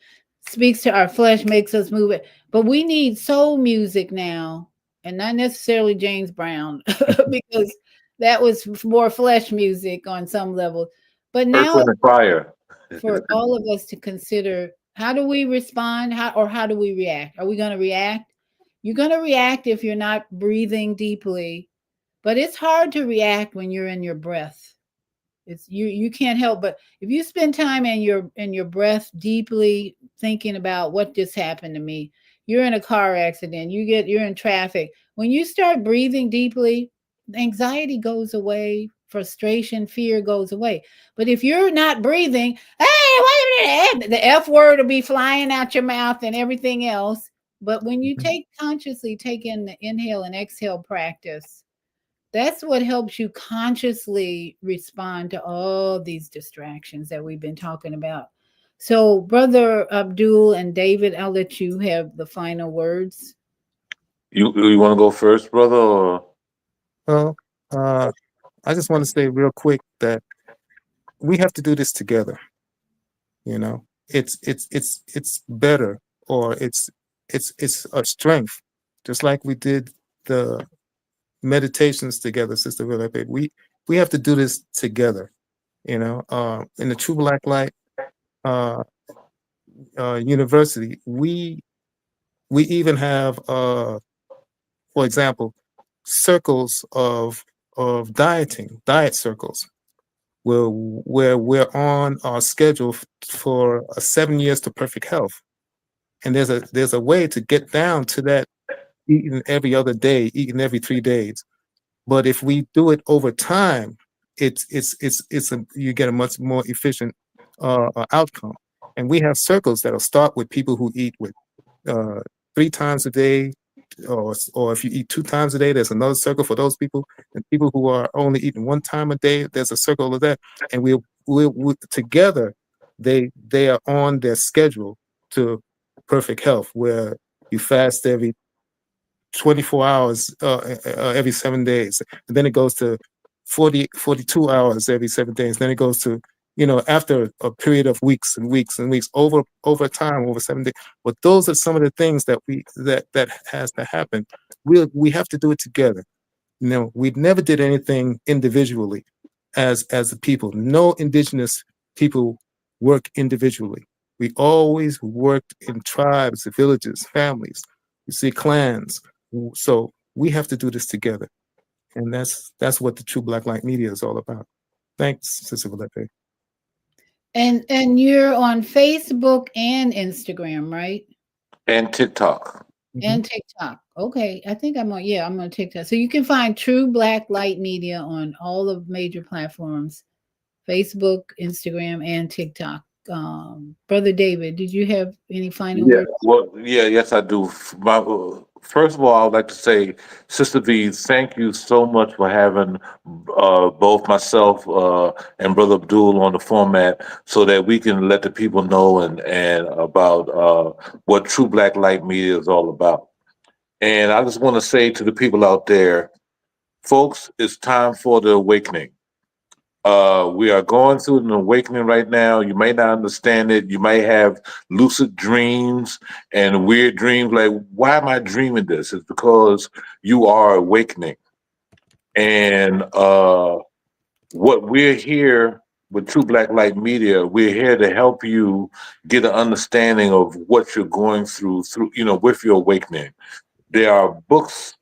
speaks to our flesh, makes us move it. But we need soul music now, and not necessarily James Brown, because that was more flesh music on some level. But Earth, now wind, and fire. for all of us to consider, how do we respond? How do we react? Are we going to react? You're going to react if you're not breathing deeply, but it's hard to react when you're in your breath. It's you can't help but if you spend time in your breath deeply thinking about what just happened to me. You're in a car accident, you're in traffic. When you start breathing deeply, anxiety goes away, frustration, fear goes away. But if you're not breathing, hey, wait a minute, the F word will be flying out your mouth and everything else. But when you mhm. consciously take in the inhale and exhale practice, that's what helps you consciously respond to all these distractions that we've been talking about. So, Brother Abdul and David, I'll let you have the final words. You want to go first, brother? Or Well, uh, I just want to say real quick that we have to do this together. You know, it's better, or it's a strength, just like we did the meditations together, Sister Philippa. We have to do this together. You know, in the True Black Light uh, University, we even have, for example, circles of diet circles, where we're on our schedule for 7 years to perfect health, and there's a way to get down to that eating every other day, eating every 3 days. But if we do it over time, you get a much more efficient outcome. And we have circles that'll start with people who eat with 3 times a day, or if you eat 2 times a day, there's another circle for those people. And people who are only eating 1 time a day, there's a circle of that. And we together, they are on their schedule to perfect health, where you fast every 24 hours every 7 days. And then it goes to 42 hours every 7 days. Then it goes to, after a period of weeks and weeks and weeks, over time, over 7 days. But those are some of the things that has to happen. We have to do it together. We never did anything individually as a people. No indigenous people work individually. We always worked in tribes, villages, families. You see, clans. So we have to do this together, and that's what the True Black Light Media is all about. Thanks, Sister Valette. And you're on Facebook and Instagram, right? And TikTok. And TikTok. Okay. I think I'm on TikTok. So you can find True Black Light Media on all the major platforms, Facebook, Instagram, and TikTok. Brother David, did you have any final words? Well, yes, I do. First of all, I would like to say, Sister V, thank you so much for having both myself and Brother Abdul on the format, so that we can let the people know and about what True Black Light Media is all about. And I just want to say to the people out there, folks, it's time for the awakening. We are going through an awakening right now. You may not understand it. You may have lucid dreams and weird dreams like, why am I dreaming this? It's because you are awakening. And what we're here with True Black Light Media, we're here to help you get an understanding of what you're going through, with your awakening. There are books.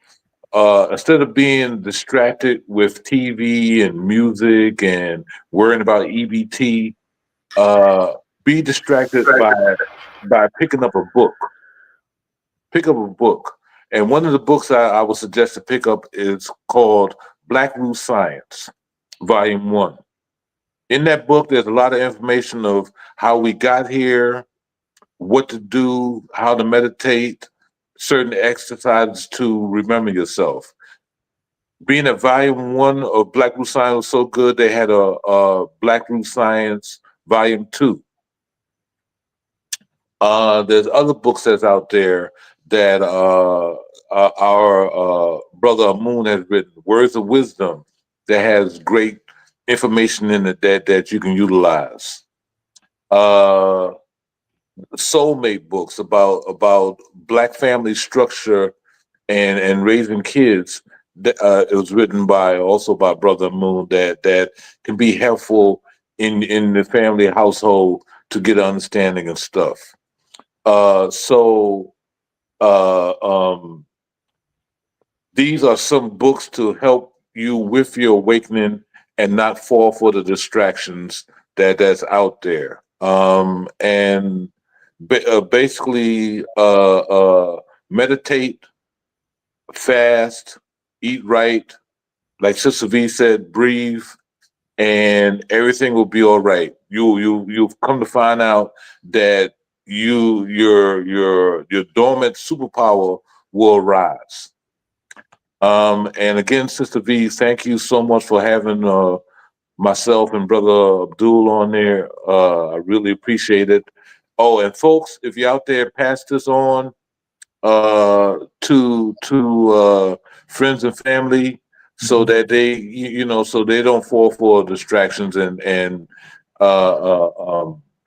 Instead of being distracted with TV and music and worrying about EBT, be distracted by picking up a book. Pick up a book. And one of the books I would suggest to pick up is called Black Root Science, Volume 1. In that book, there's a lot of information of how we got here, what to do, how to meditate, certain exercises to remember yourself. Being at Volume 1 of Black Root Science was so good, they had a Black Root Science Volume 2. There's other books that's out there that our brother Moon has written, Words of Wisdom, that has great information in it that you can utilize. Soulmate books about Black family structure and raising kids. It was written also by Brother Moon that can be helpful in the family household to get an understanding of stuff. These are some books to help you with your awakening and not fall for the distractions that's out there. And basically, meditate, fast, eat right, like Sister V said, breathe, and everything will be all right. You've come to find out that your dormant superpower will rise. And again, Sister V, thank you so much for having myself and Brother Abdul on there. I really appreciate it. Oh, and folks, if you're out there, pass this on to friends and family, so that so they don't fall for distractions and the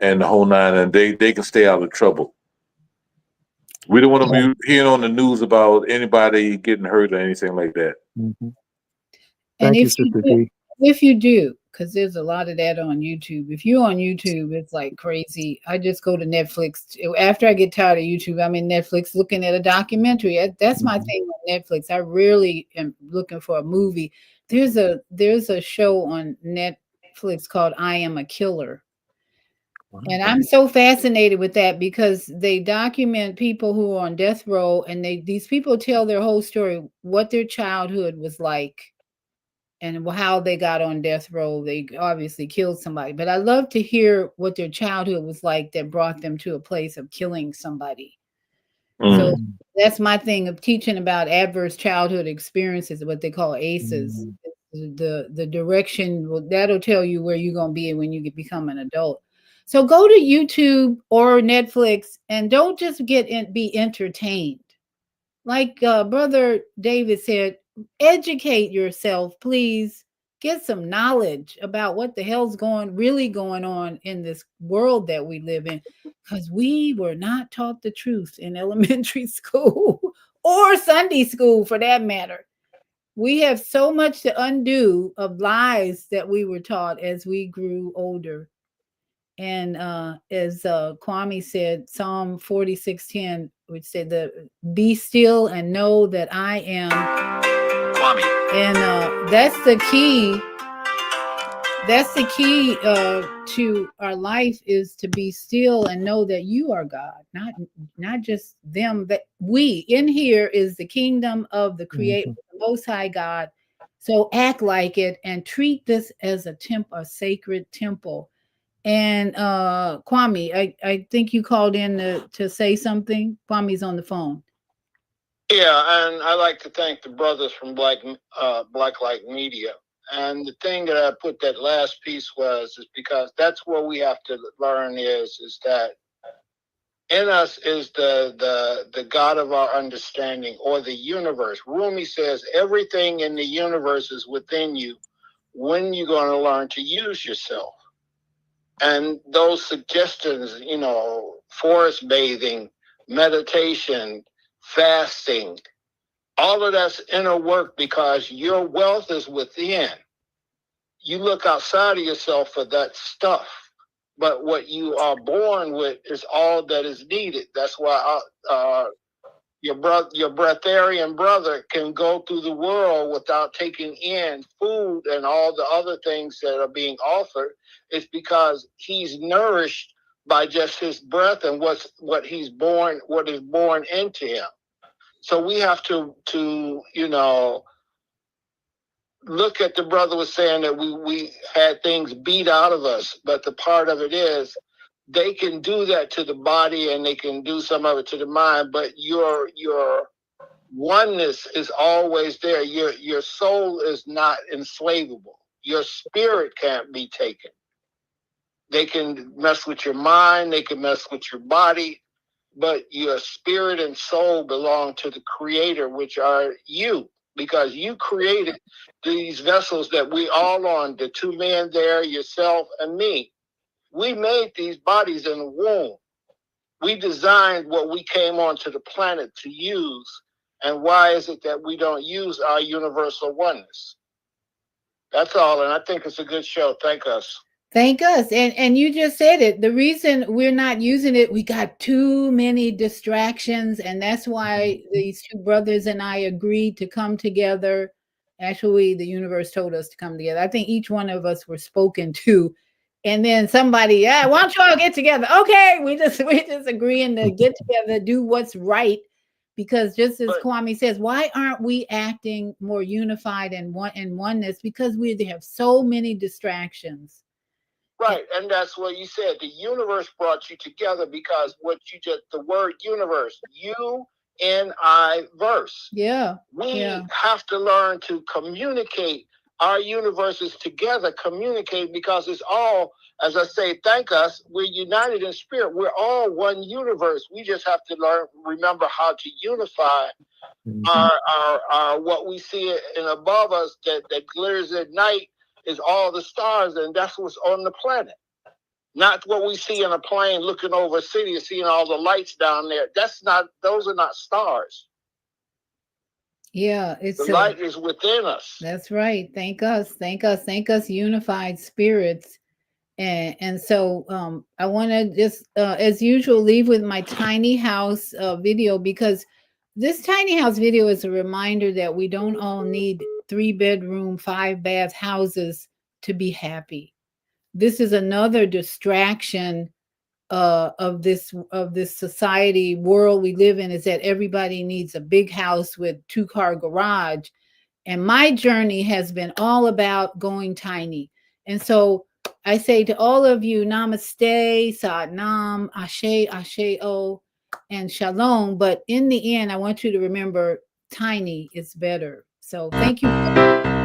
whole nine, and they can stay out of trouble. We don't want to be hearing on the news about anybody getting hurt or anything like that. Mm-hmm. And Thank you, Sister V. if you do, because there's a lot of that on YouTube. If you're on YouTube, it's like crazy. I just go to Netflix. After I get tired of YouTube, I'm in Netflix looking at a documentary. That's my thing on Netflix. I rarely am looking for a movie. There's a show on Netflix called I Am a Killer. And I'm so fascinated with that because they document people who are on death row, and these people tell their whole story, what their childhood was like and how they got on death row. They obviously killed somebody, but I love to hear what their childhood was like that brought them to a place of killing somebody. So that's my thing of teaching about adverse childhood experiences, what they call ACEs. The direction that'll tell you where you're going to be when you become an adult. So go to YouTube or Netflix and don't just be entertained. Like Brother David said, educate yourself, please. Get some knowledge about what the hell's really going on in this world that we live in, because we were not taught the truth in elementary school or Sunday school for that matter. We have so much to undo of lies that we were taught as we grew older. And as Kwame said, Psalm 46:10, which said, "Be still and know that I am Kwame." And that's the key. That's the key to our life, is to be still and know that you are God, not just them. That we in here is the kingdom of the Creator, the Most High God. So act like it and treat this as a sacred temple. And Kwame, I think you called in to say something. Kwame's on the phone. Yeah, and I like to thank the brothers from Blacklight Media. And the thing that I put that last piece is because that's where we have to learn is that in us is the God of our understanding, or the universe. Rumi says everything in the universe is within you when you're going to learn to use yourself. And those suggestions, forest bathing, meditation, fasting, all of that's inner work, because your wealth is within. You look outside of yourself for that stuff, but what you are born with is all that is needed. That's why your breatharian brother can go through the world without taking in food and all the other things that are being offered. It's because he's nourished by just his breath and what is born into him. So we have to look at, the brother was saying that we had things beat out of us, but the part of it is they can do that to the body and they can do some of it to the mind, but your oneness is always there. Your soul is not enslavable. Your spirit can't be taken. They can mess with your mind, they can mess with your body, but your spirit and soul belong to the Creator, which are you, because you created these vessels that we all on, the two men there, yourself and me. We made these bodies in the womb. We designed what we came onto the planet to use. And why is it that we don't use our universal oneness? That's all. And I think it's a good show. Thank us. Thank us. And you just said it. The reason we're not using it, we got too many distractions. And that's why these two brothers and I agreed to come together. Actually, the universe told us to come together. I think each one of us were spoken to. And then somebody, why don't you all get together? Okay, we just agreeing to get together, do what's right. Because just as Kwame says, why aren't we acting more unified and oneness? Because we have so many distractions. Right, and that's what you said. The universe brought you together because the word universe, U-N-I-verse. Yeah. We have to learn to communicate our universes together, communicate, because it's all, as I say, thank us, we're united in spirit. We're all one universe. We just have to remember how to unify our what we see in above us that glitters at night is all the stars, and that's what's on the planet. Not what we see in a plane looking over a city and seeing all the lights down there. Those are not stars. Yeah, the light is within us. That's right. Thank us, unified spirits. And so I want to just, as usual, leave with my tiny house video, because this tiny house video is a reminder that we don't all need 3-bedroom, 5-bath houses to be happy. This is another distraction of this society world we live in is that everybody needs a big house with 2-car garage. And my journey has been all about going tiny. And so I say to all of you, namaste, sat nam, ashe, ashe o, and shalom. But in the end, I want you to remember tiny is better. So thank you.